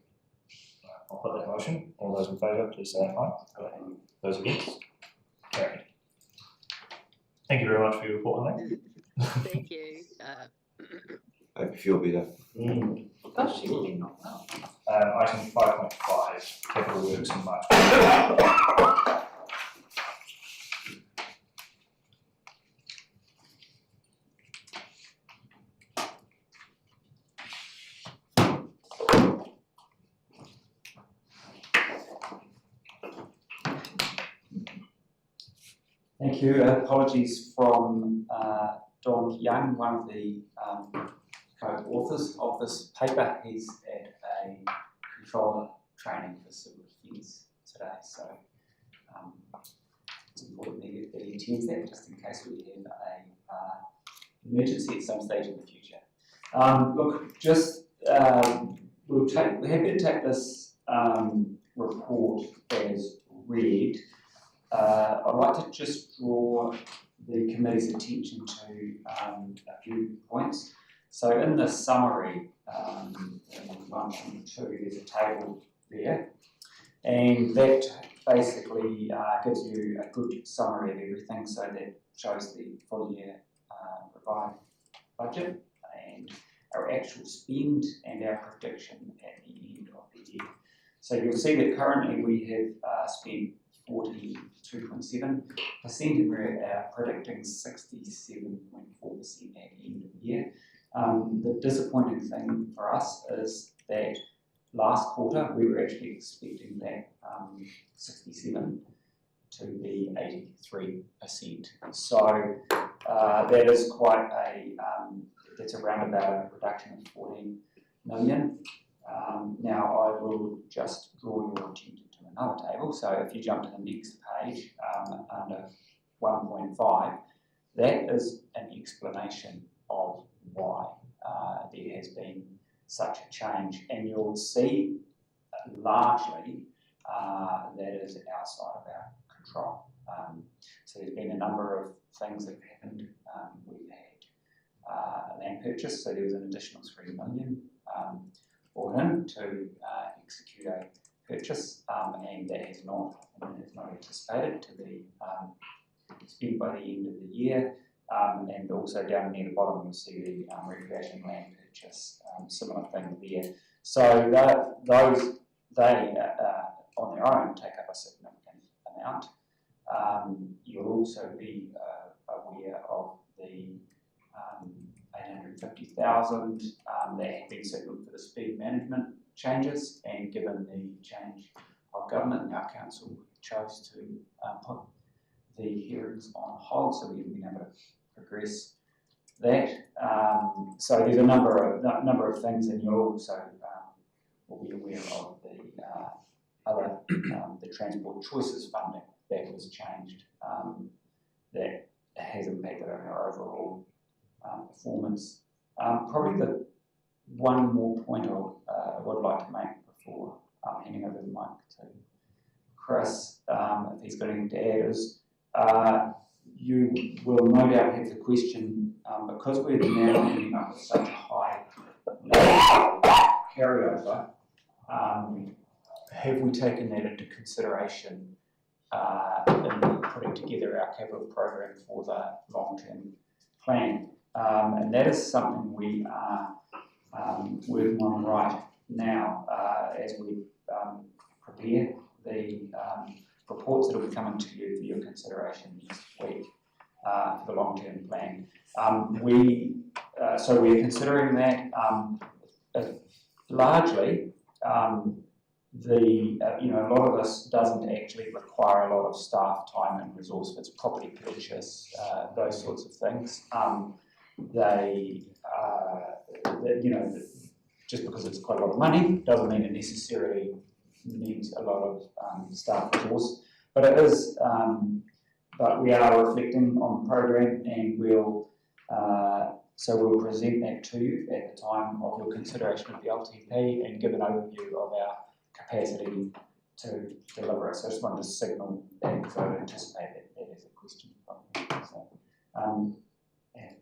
Right, I'll put that motion. All those in favour, please say aye. Those against? Carried. Thank you very much for your report on that. Thank you. Hope you feel better. Gosh, you've been not well. Item 5.5, capital works and March. Thank you. Apologies from Don Young, one of the co-authors of this paper. He's at a controller training for civil defence today, so it's important that he attends that, just in case we have an emergency at some stage in the future. Look, just we're happy to take this report as read. I'd like to just draw the committee's attention to a few points. So in the summary, in 1 and 2, there's a table there, and that basically gives you a good summary of everything, so that shows the full year revised budget and our actual spend and our prediction at the end of the year. So you'll see that currently we have spent 42.7%, and we're predicting 67.4% at the end of the year. The disappointing thing for us is that last quarter we were actually expecting that 67 to be 83%. So that is quite that's around about a reduction of 14 million. Now I will just draw your attention to another table. So if you jump to the next page, under 1.5, that is an explanation of why there has been such a change, and you'll see largely that is outside of So there's been a number of things that have happened. We've had a land purchase, so there was an additional 3 million brought in to execute a purchase, and that is not anticipated to be spent by the end of the year. And also down near the bottom you'll see the recreation land purchase, similar thing there. So those, they on their own take up a significant amount. You'll also be aware of the 850,000 that had been signalled for the speed management changes, and given the change of government, our council chose to put the hearings on hold, so we haven't been able to progress that. So there's a number of things, and you'll also will be aware of the other the transport choices funding that was changed, that has impacted on our overall performance. Probably the one more point I would like to make before handing over the mic to Chris, if he's got anything to add, is you will no doubt have the question, because we're now ending up with such a high carryover, have we taken that into consideration in putting together our capital program for the long-term plan? And that is something we are working on right now as we prepare the reports that will be coming to you for your consideration next week for the long-term plan. So we're considering that largely. A lot of this doesn't actually require a lot of staff time and resource. If it's property purchase, those sorts of things, just because it's quite a lot of money doesn't mean it necessarily needs a lot of staff resource. But it is. But we are reflecting on the program, and we'll present that to you at the time of your consideration of the LTP and give an overview of our capacity to deliver it. So I just wanted to signal that because I would anticipate that is a question from you. So,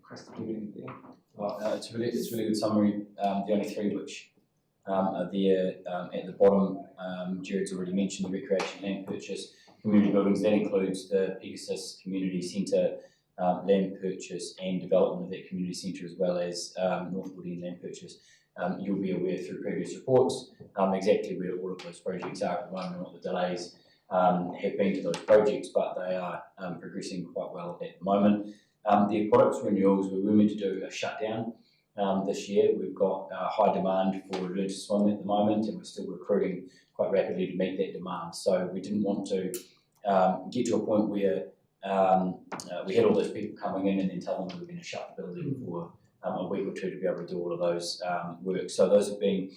Chris, do you have anything there? Well, it's a really good summary. The only three which are there at the bottom, Jared's already mentioned the recreation land purchase, community buildings. That includes the Pegasus Community Centre land purchase and development of that community centre, as well as North Woodian land purchase. You'll be aware through previous reports exactly where all of those projects are at the moment and what the delays have been to those projects, but they are progressing quite well at the moment. The aquatics renewals, we were meant to do a shutdown this year. We've got high demand for Learn to Swim at the moment, and we're still recruiting quite rapidly to meet that demand. So we didn't want to get to a point where we had all those people coming in and then tell them we were going to shut the building for a week or two to be able to do all of those work. So those have been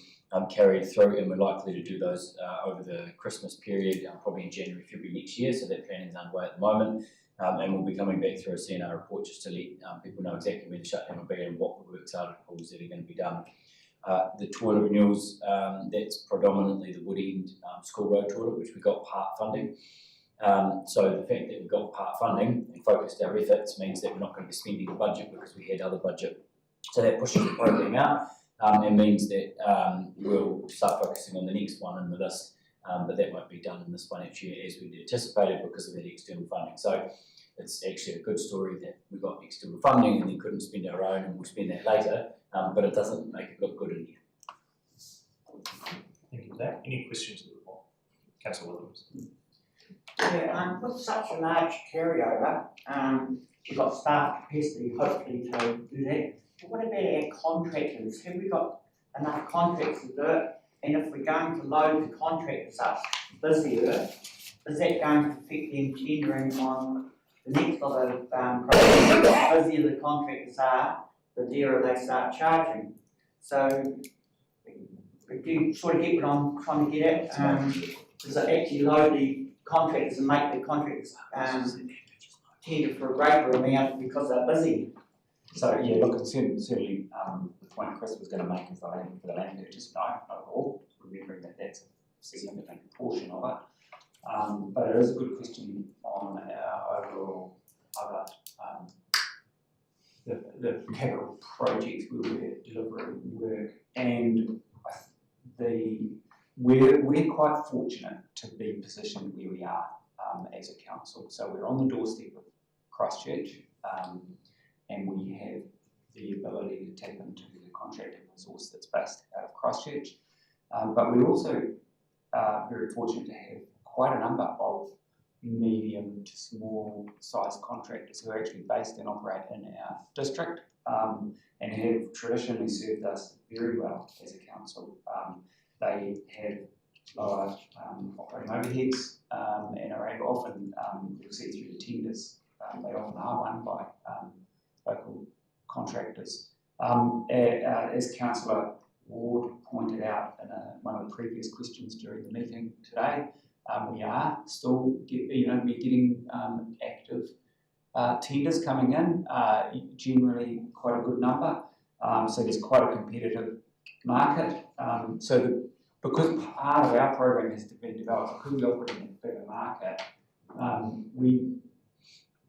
carried through, and we're likely to do those over the Christmas period, probably in January, February next year. So that planning is underway at the moment. And we'll be coming back through a CNR report just to let people know exactly where the shutdown will be and what the works are that are going to be done. The toilet renewals, that's predominantly the Wood End School Road toilet, which we got part funding. So the fact that we've got part funding and focused our efforts means that we're not going to be spending the budget because we had other budget. So that pushes the program out and means that we'll start focusing on the next one in the list, but that won't be done in this financial year as we anticipated because of that external funding. So it's actually a good story that we got external funding and then couldn't spend our own, and we'll spend that later, but it doesn't make it look good in here. Thank you for that. Any questions of the report? Councillor Williams. Yeah, with such a large carryover, we've got staff capacity hopefully to do that. But what about our contractors? Have we got enough contractors to do it? And if we're going to load the contractors up busier, is that going to affect them tendering on the next lot of projects? The busier the contractors are, the dearer they start charging. So, do you sort of get what I'm trying to get at? Does it actually load the contractors and make the contractors tender for a greater amount because they're busy? So yeah, look, certainly the point Chris was going to make is the land for the land purchase. No, not at all. Remembering that that's a significant portion of it. But it is a good question on our overall the capital projects where we're delivering work, and we're quite fortunate to be positioned where we are as a council. So we're on the doorstep of Christchurch, and we have the ability to tap into the contracting resource that's based out of Christchurch. But we're also very fortunate to have quite a number of medium to small size contractors who are actually based and operate in our district, and have traditionally served us very well as a council. They have lower operating overheads, and are able, often, you'll see through the tenders, they often are won by local contractors. As Councillor Ward pointed out in one of the previous questions during the meeting today, we are still we're getting active tenders coming in, generally quite a good number. So there's quite a competitive market. Because part of our program has been developed, because we operate in a bigger market,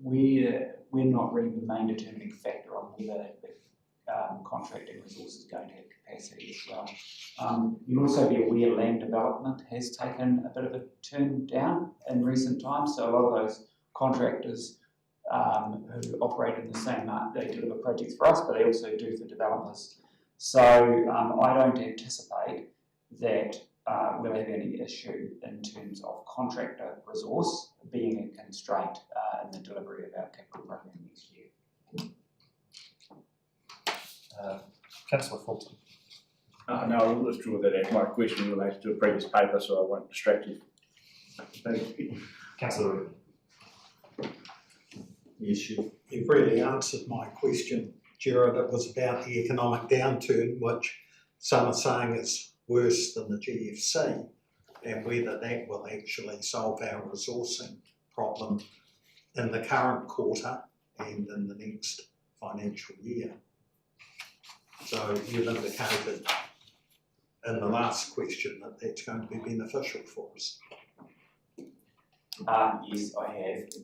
we're not really the main determining factor on whether the contracting resource is going to have capacity as well. You'll also be aware land development has taken a bit of a turn down in recent times, so a lot of those contractors who operate in the same market, they deliver projects for us, but they also do for developers. So I don't anticipate that we'll have any issue in terms of contractor resource being a constraint in the delivery of our capital program next year. Councillor Fulton. No, I will withdraw that. My question relates to a previous paper, so I won't distract you. Thank you. Councillor. Yes, you've really answered my question, Gerard. It was about the economic downturn, which some are saying is worse than the GFC, and whether that will actually solve our resourcing problem in the current quarter and in the next financial year. So you've indicated in the last question that that's going to be beneficial for us. Yes, I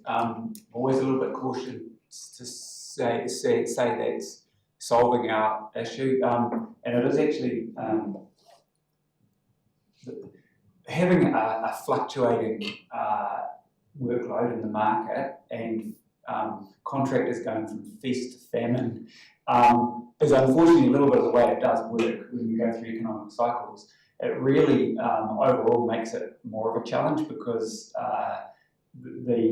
have. Always a little bit cautious to say that's solving our issue, and it is actually having a fluctuating workload in the market and contractors going from feast to famine is unfortunately a little bit of the way it does work when we go through economic cycles. It really overall makes it more of a challenge because we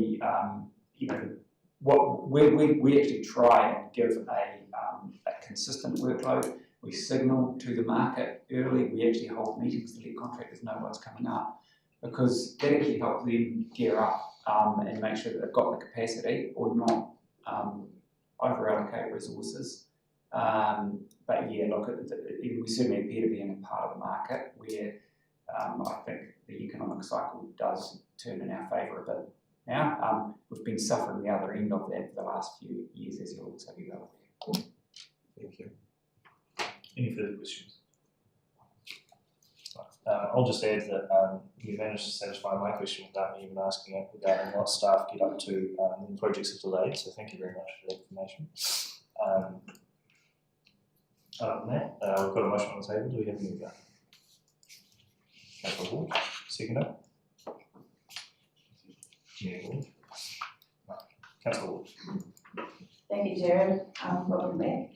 actually try and give a consistent workload. We signal to the market early. We actually hold meetings to let contractors know what's coming up, because that actually helps them gear up and make sure that they've got the capacity or not over allocate resources. But yeah, look, we certainly appear to be in a part of the market where I think the economic cycle does turn in our favour a bit now. We've been suffering the other end of that for the last few years, as you'll also be well aware. Thank you. Any further questions? I'll just add that you managed to satisfy my question without me even asking it regarding what staff get up to when projects are delayed, so thank you very much for that information. Other than that, we've got a motion on the table. Do we have any go? Councillor Ward, seconder. Councillor Ward. Thank you, Jared. Welcome back.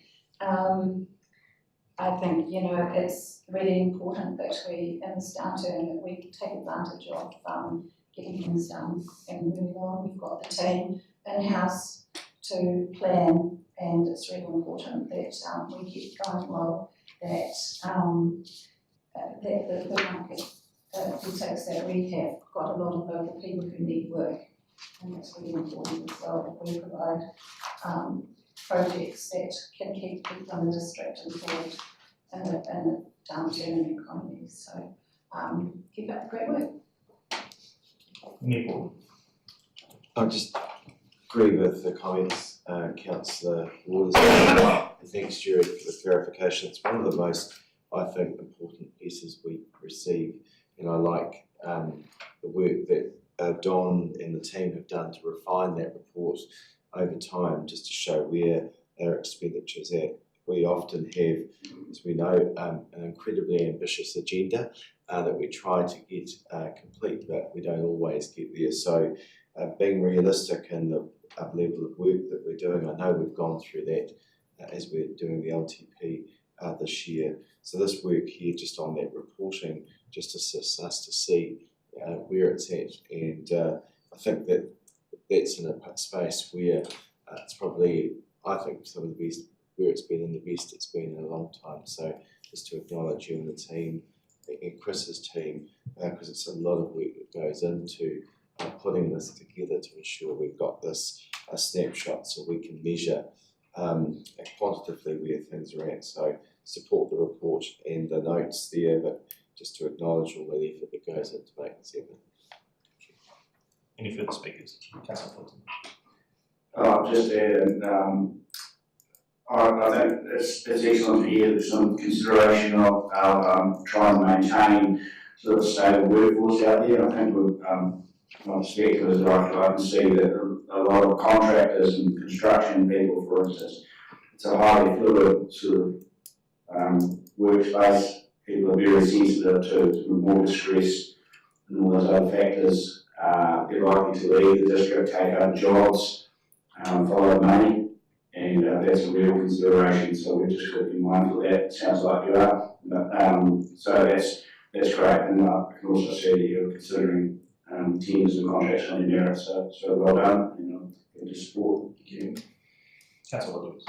I think, it's really important that we, in this downturn, that we take advantage of getting things done and moving on. We've got the team in-house to plan, and it's really important that we get going well, that the market detects that we have got a lot of local people who need work, and that's really important as well, that we provide projects that can keep people in the district employed in a downturn in the economy. So keep up the great work. Nicole. I just agree with the comments Councillor Ward has made. Thanks, Stuart, for the clarification. It's one of the most, I think, important pieces we receive, and I like the work that Don and the team have done to refine that report over time, just to show where our expenditures at. We often have, as we know, an incredibly ambitious agenda that we try to get complete, but we don't always get there. So being realistic in the level of work that we're doing, I know we've gone through that as we're doing the LTP this year. So this work here, just on that reporting, just assists us to see where it's at, and I think that that's in a space where it's probably, I think, some of the best, where it's been in the best it's been in a long time. So just to acknowledge you and the team, and Chris's team, because it's a lot of work that goes into putting this together to ensure we've got this a snapshot so we can measure quantitatively where things are at. So support the report and the notes there, but just to acknowledge all the effort that goes into making this happen. Any further speakers? Councillor Fulton. Just add, I think it's excellent to hear there's some consideration of trying to maintain sort of a stable workforce out there. I think my perspective is I can see that a lot of contractors and construction people, for instance, it's a highly fluid sort of workspace. People are very sensitive to sort of mortgage stress and all those other factors. They're likely to leave the district, take other jobs, follow money, and that's a real consideration. So we're just got to be mindful of that. It sounds like you are. But, so that's great, and I can also see that you're considering tenders and contracts on your merit. So well done, and good to support. Thank you. Councillor Lewis.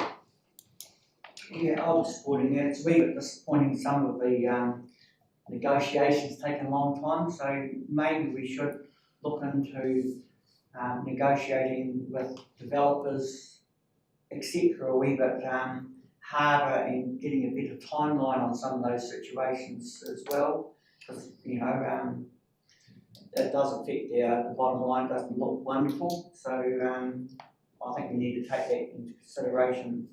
Yeah, I was supporting that. It's a wee bit disappointing, some of the negotiations take a long time, so maybe we should look into negotiating with developers, etc., a wee bit harder and getting a better timeline on some of those situations as well, because, you know, it does affect the bottom line, doesn't look wonderful, so I think we need to take that into consideration,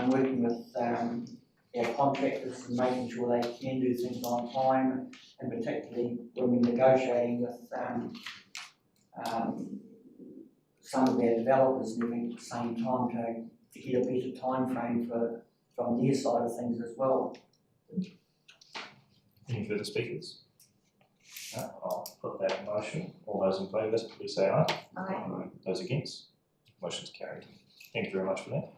working with our contractors and making sure they can do things on time, and particularly when we're negotiating with some of our developers and everything at the same time to get a better time frame from their side of things as well. Any further speakers? No, I'll put that in motion. All those in favour, please say aye. Aye. Those against? Motion's carried. Thank you very much for that.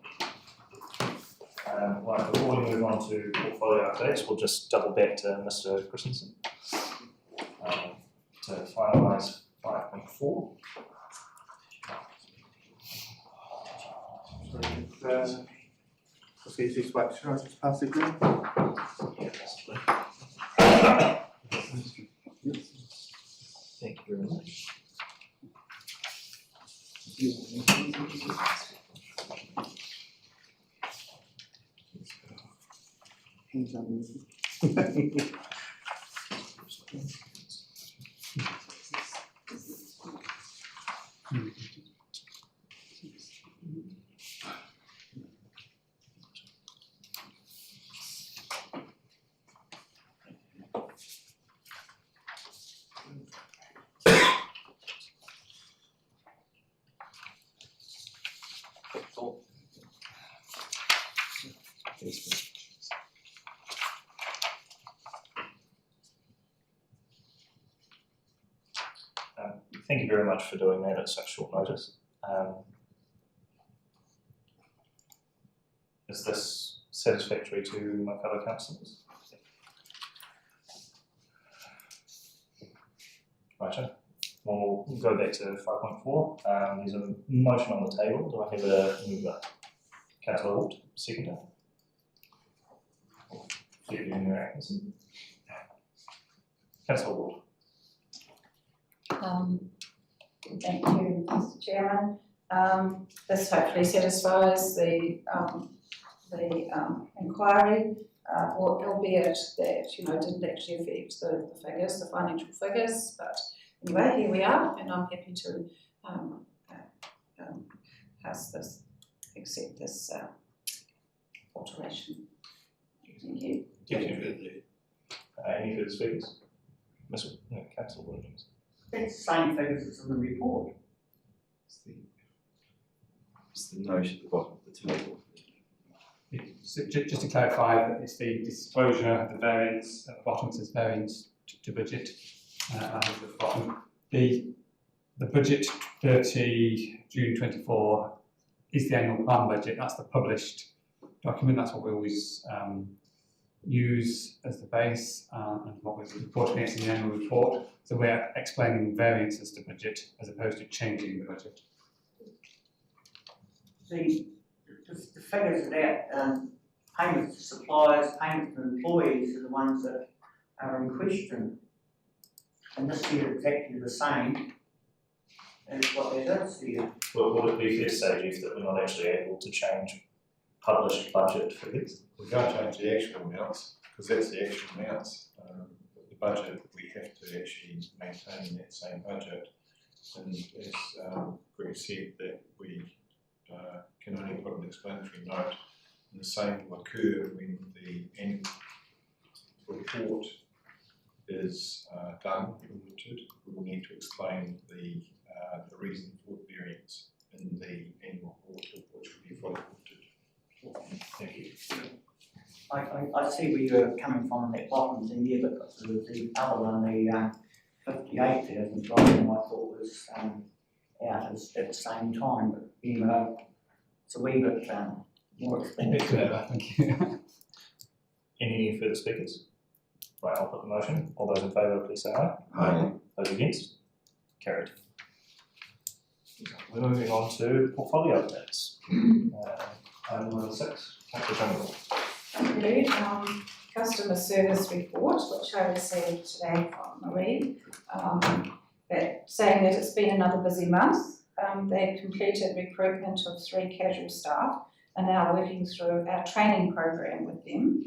Right, before we move on to portfolio updates, we'll just double back to Mr. Christensen to finalise 5.4. Okay, should I just pass it through? Thank you very much. Hands on. Thank you very much for doing that at such short notice. Is this satisfactory to my fellow councillors? Right, we'll go back to 5.4. There's a motion on the table. Do I have a mover? Councillor Audit, seconder. Councillor Audit. Thank you, Mr. Chairman. This hopefully satisfies the inquiry, albeit that, you know, didn't actually affect the figures, the financial figures, but anyway, here we are, and I'm happy to pass this, accept this alteration. Thank you. Thank you. Any further speakers? Councillor Williams. It's the same figures as in the report. It's the note at the bottom of the table. So just to clarify, that it's the disclosure of the variance at the bottom, says variance to budget, and at the bottom. The budget 30 June 24 is the annual plan budget. That's the published document. That's what we always use as the base and what we report against in the annual report. So we're explaining variances to budget as opposed to changing the budget. The figures of that, payments to suppliers, payments to employees are the ones that are in question. And this year it's exactly the same as what it is here. Well, would it be fair to say, Jeff, that we're not actually able to change published budget figures? We can't change the actual amounts, because that's the actual amounts. But the budget, we have to actually maintain that same budget. And as Greg said, that we can only put an explanatory note, and the same will occur when the annual report is done, audited. We will need to explain the reason for the variance in the annual report, which will be fully audited. Thank you. I see where you're coming from in that bottom thing there, but the other one, the 58,000, I thought was out at the same time, but you know, it's a wee bit more expensive. Clever, thank you. Any further speakers? Right, I'll put the motion. All those in favour, please say aye. Aye. Those against? Carried. We're moving on to portfolio updates. Item number 6, Councillor Jungle. Thank you. Customer service report, which I received today from Marie, saying that it's been another busy month. They completed recruitment of 3 casual staff and now working through our training program with them.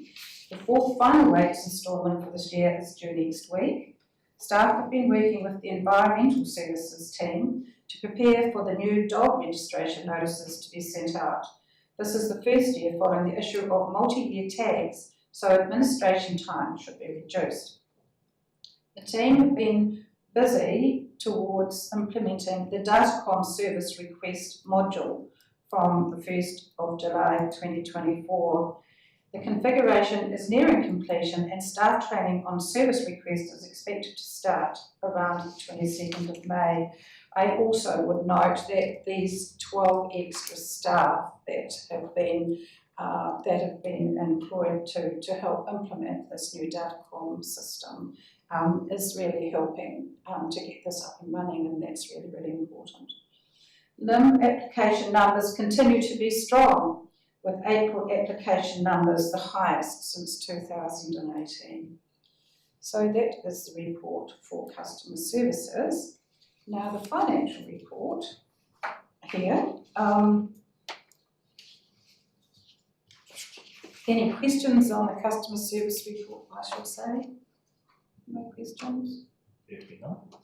The 4th final rates instalment for this year is due next week. Staff have been working with the environmental services team to prepare for the new dog registration notices to be sent out. This is the first year following the issue of multi-year tags, so administration time should be reduced. The team have been busy towards implementing the Datacom service request module from the 1st of July 2024. The configuration is nearing completion and staff training on service request is expected to start around the 22nd of May. I also would note that these 12 extra staff that have been employed to help implement this new Datacom system is really helping to get this up and running, and that's really, really important. LIM application numbers continue to be strong, with April application numbers the highest since 2018. So that is the report for customer services. Now the financial report here. Any questions on the customer service report, I should say? No questions? Maybe not.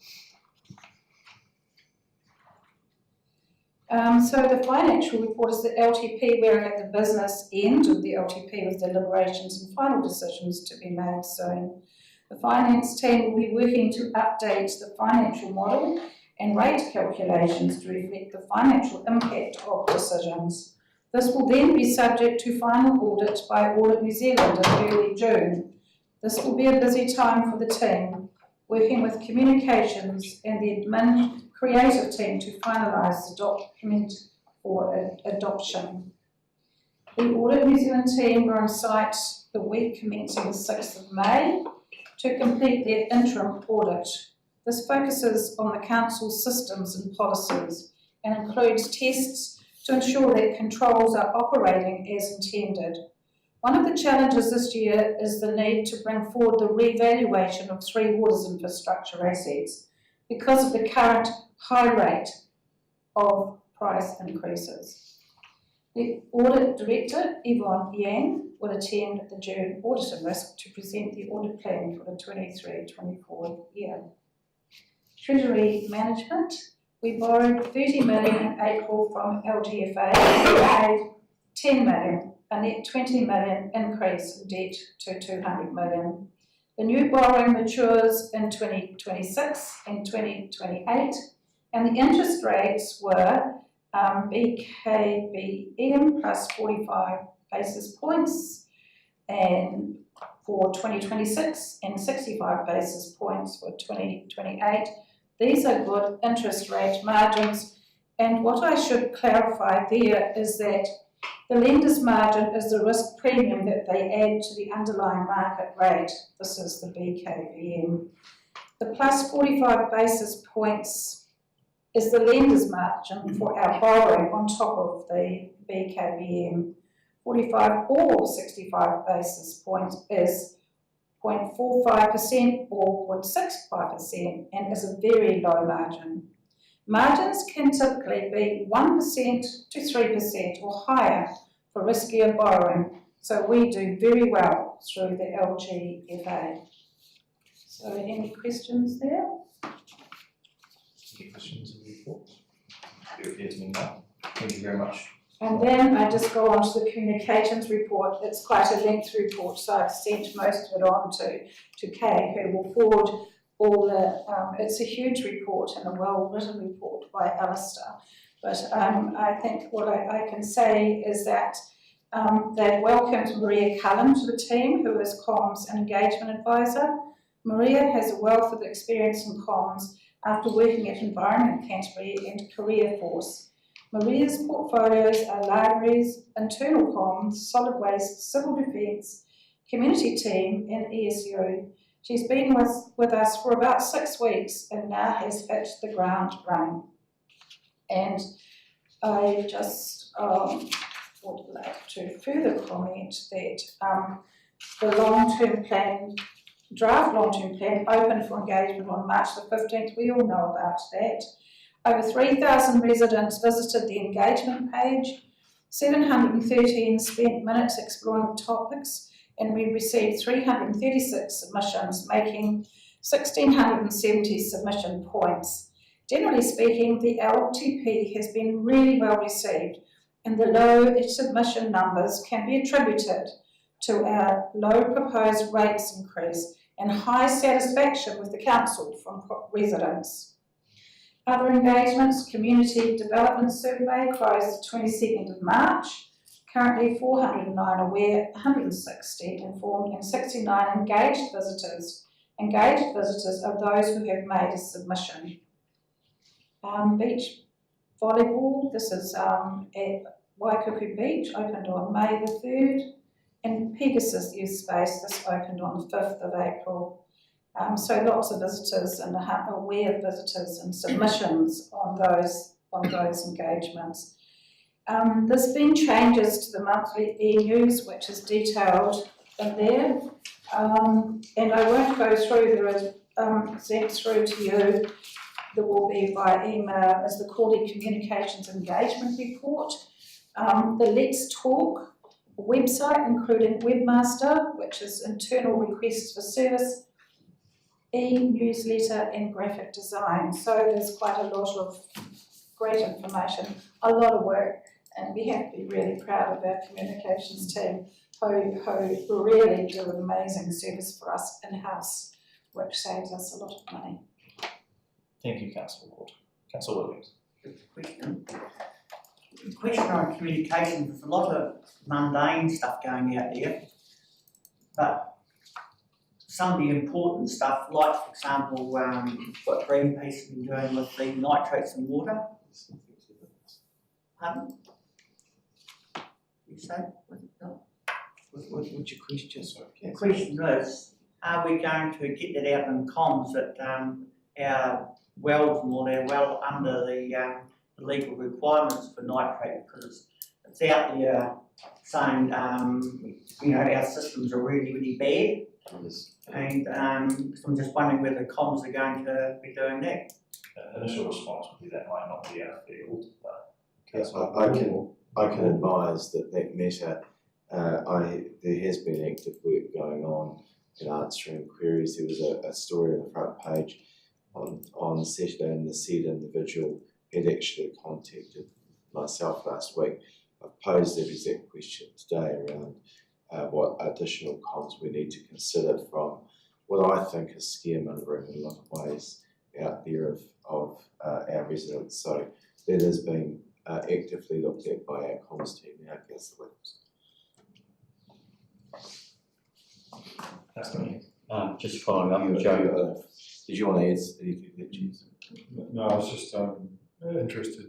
So the financial report is the LTP. We're at the business end of the LTP with deliberations and final decisions to be made soon. The finance team will be working to update the financial model and rate calculations to reflect the financial impact of decisions. This will then be subject to final audit by Audit New Zealand in early June. This will be a busy time for the team, working with communications and the admin creative team to finalise the document for adoption. The Audit New Zealand team were on site the week commencing the 6th of May to complete their interim audit. This focuses on the Council's systems and policies and includes tests to ensure that controls are operating as intended. One of the challenges this year is the need to bring forward the revaluation of 3 waters infrastructure assets because of the current high rate of price increases. The Audit Director, Yvonne Yang, will attend the June audit and risk to present the audit plan for the 23-24 year. Treasury Management, we borrowed 30 million in April from LGFA and paid 10 million, a net 20 million increase in debt to 200 million. The new borrowing matures in 2026 and 2028, and the interest rates were BKBM plus 45 basis points and for 2026 and 65 basis points for 2028. These are good interest rate margins, and what I should clarify there is that the lender's margin is the risk premium that they add to the underlying market rate. This is the BKBM. The plus 45 basis points is the lender's margin for our borrowing on top of the BKBM. 45 or 65 basis points is 0.45% or 0.65% and is a very low margin. Margins can typically be 1% to 3% or higher for riskier borrowing, so we do very well through the LGFA. So any questions there? Any questions in the report? There appears to be none. Thank you very much. And then I just go on to the communications report. It's quite a lengthy report, so I've sent most of it on to Kay, who will forward all the, it's a huge report and a well-written report by Alistair. But I think what I can say is that they've welcomed Maria Cullen to the team, who is Comms and Engagement Advisor. Maria has a wealth of experience in comms after working at Environment Canterbury and Career Force. Maria's portfolios are libraries, internal comms, solid waste, civil defence, community team and ESU. She's been with us for about 6 weeks and now has hit the ground running. And I just would like to further comment that the long-term plan, draft long-term plan opened for engagement on March the 15th. We all know about that. Over 3,000 residents visited the engagement page, 713 spent minutes exploring topics, and we received 336 submissions, making 1,670 submission points. Generally speaking, the LTP has been really well received, and the low submission numbers can be attributed to our low proposed rates increase and high satisfaction with the council from residents. Other engagements, Community Development Survey closed the 22nd of March. Currently 409 aware, 160 informed and 69 engaged visitors. Engaged visitors are those who have made a submission. Beach volleyball, this is at Waikuku Beach, opened on May the 3rd. And Pegasus Youth Space, this opened on the 5th of April. So lots of visitors and aware visitors and submissions on those engagements. There's been changes to the monthly e-news, which is detailed in there, and I won't go through. There is sent through to you. There will be by email as the quarterly communications engagement report. The Let's Talk website, including webmaster, which is internal requests for service, e-newsletter and graphic design. So there's quite a lot of great information, a lot of work, and we have to be really proud of our communications team who really do an amazing service for us in-house, which saves us a lot of money. Thank you, Councillor Ward. Councillor Williams. Question on communication, there's a lot of mundane stuff going out there, but some of the important stuff, like for example, what Greenpeace has been doing with the nitrates in water. Pardon? You say? What's your question? Sorry. The question is, are we going to get that out in comms that our wells and all, they're well under the legal requirements for nitrate, because it's out there saying, you know, our systems are really, really bad. And I'm just wondering whether comms are going to be doing that. Initial response would be that might not be our field, but I can advise that matter. There has been active work going on in answering queries. There was a story on the front page on Saturday, and the said individual had actually contacted myself last week. I've posed that exact question today around what additional comms we need to consider from what I think is scaremongering in a lot of ways out there of our residents. So that is being actively looked at by our comms team now, Councillor Williams. Just following up with Joe. Did you want to add anything there, Chief? No, I was just interested.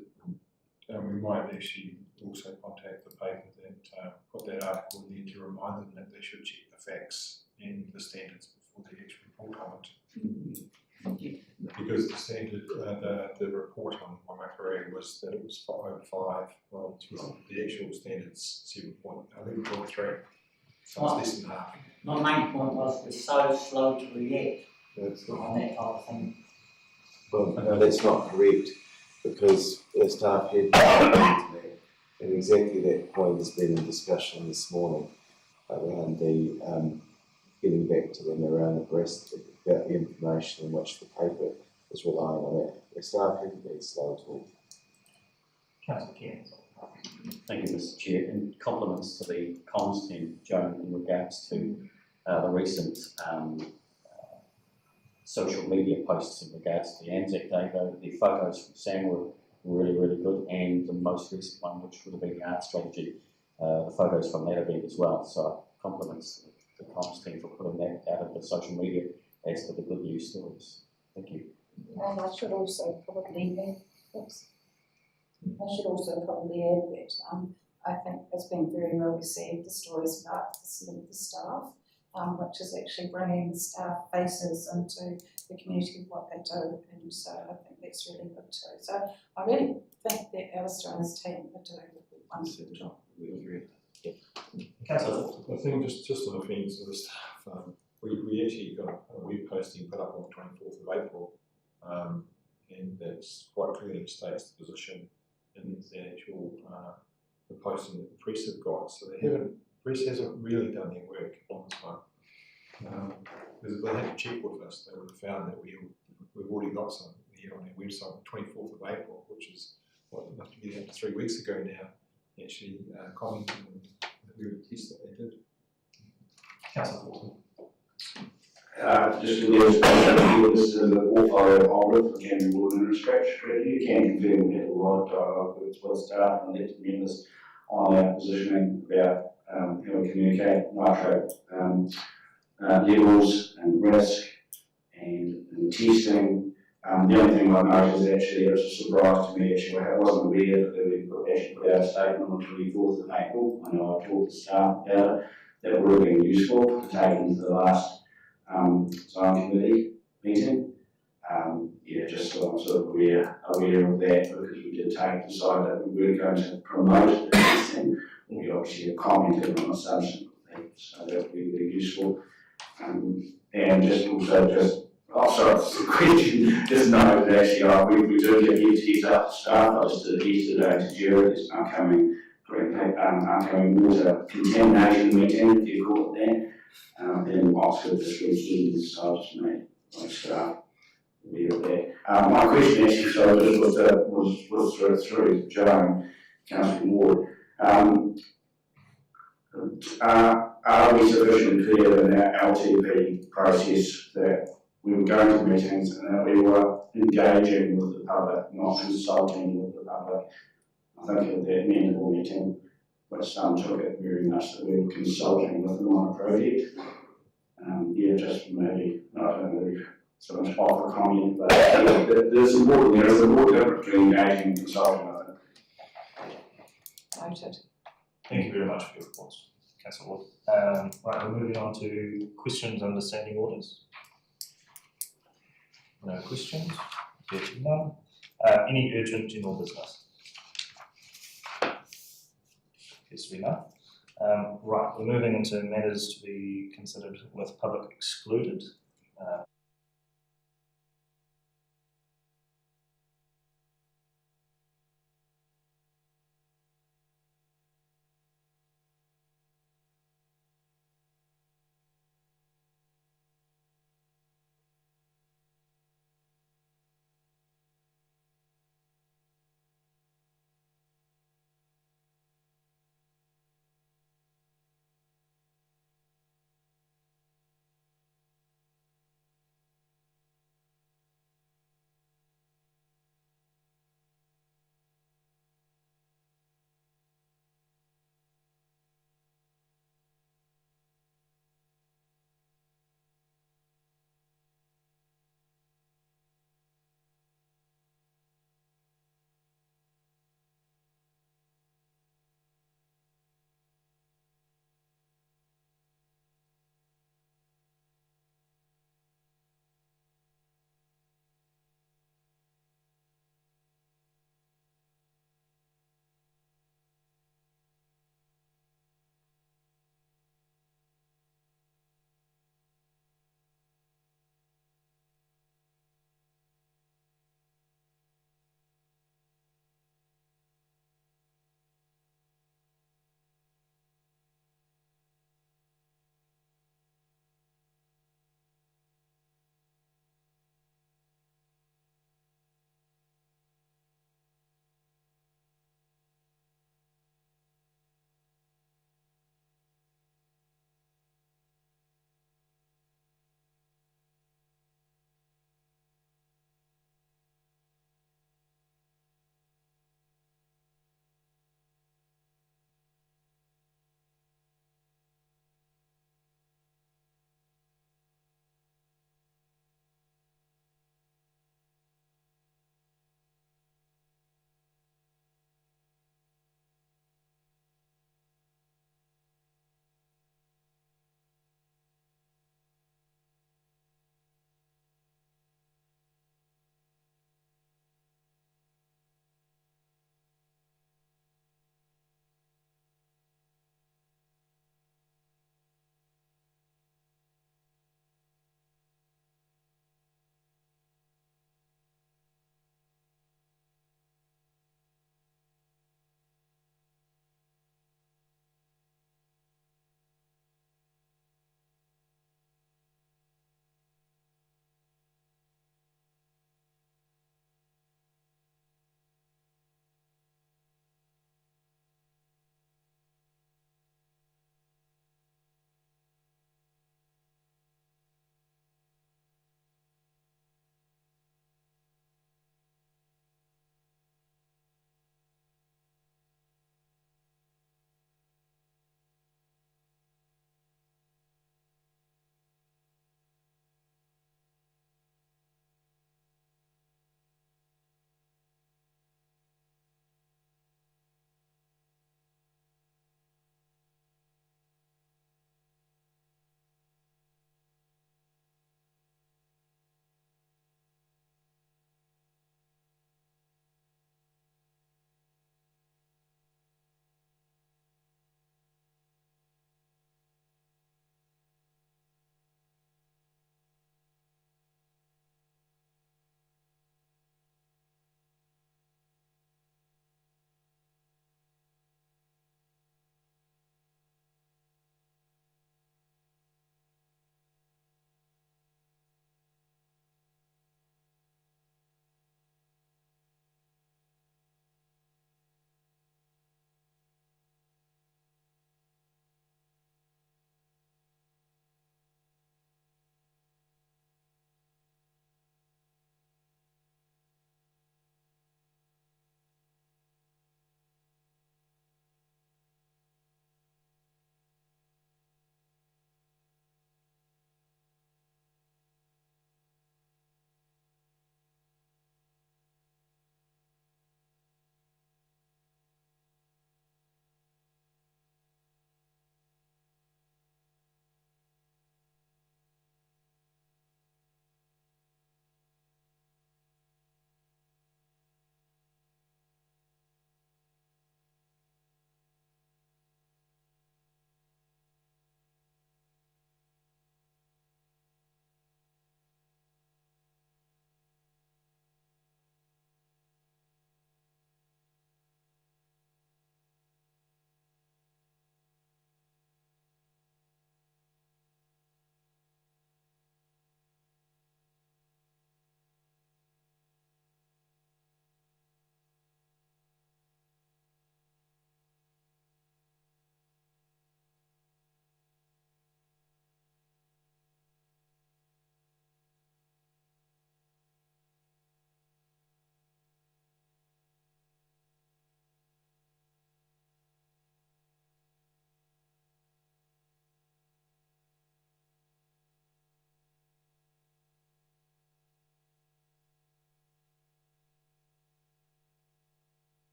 We might actually also contact the paper that put that article in there to remind them that they should check the facts and the standards before they actually report on it. Because the standard, the report on waimakariri was that it was over 5, well, the actual standard's 11.3, so it's less than half. My main point was we're so slow to react on that type of thing. Well, no, that's not correct, because the staff had and exactly that point has been in discussion this morning around the getting back to them around the breast about the information in which the paper is relying on it. The staff had been slow at all. Councillor Keane. Thank you, Mr. Chair, and compliments to the comms team, Joan, in regards to the recent social media posts in regards to the Anzac Day. Though the photos from Sam were really, really good, and the most recent one, which would have been the art strategy, the photos from that event as well. So compliments to the comms team for putting that out of the social media as to the good news stories. Thank you. And I should also probably add, that I think it's been very well received, the stories about the staff, which is actually bringing staff faces into the community of what they do, and so I think that's really good too. So I really think that Alistair and his team are doing a wonderful job. We agree. I think just on the offence of the staff, we actually got a web posting put up on the 24th of April, and that's quite clearly states the position in the actual the posting that the press have got. So press hasn't really done their work on this one. Because they had to check with us, they would have found that we've already got something here on our website on the 24th of April, which is what must be about 3 weeks ago now, actually commenting on the very test that they did. Councillor Fulton. Just to let us this is a portfolio holder for Canterbury Water Strategy. You can confirm we had a lot of dialogue with staff and elected members on our positioning about how we communicate nitrate levels and risk and testing. The only thing I noticed is actually, it was a surprise to me actually, I wasn't aware that we actually put out a statement on the 24th of April. I know I talked to staff about it, that would have been useful to take into the last Zone Committee meeting. Just so I'm sort of aware of that, because we did decide that we were going to promote the testing. We obviously have commented on the subsequent things, so that would be really useful. And just also it's a question, just know that actually we do get heads up to staff. I just did yesterday to Jared, this upcoming water contamination meeting, if you call it that, in Oxford this weekend, so I just made my staff aware of that. My question actually, so was through Joan, Councillor Ward. Are we sufficiently clear in our LTP process that we were going to meetings and that we were engaging with the public, not consulting with the public? I think at that Mandeville meeting, but some took it very much that we were consulting with them on a project. Just maybe, I don't really so much off a comment, but there's a more difference between engaging and consulting, I think. Noted. Thank you very much for your reports, Councillor Ward. Right, we're moving on to questions under standing orders. No questions. None. Any urgent general business? Yes, we know. Right, we're moving into matters to be considered with public excluded.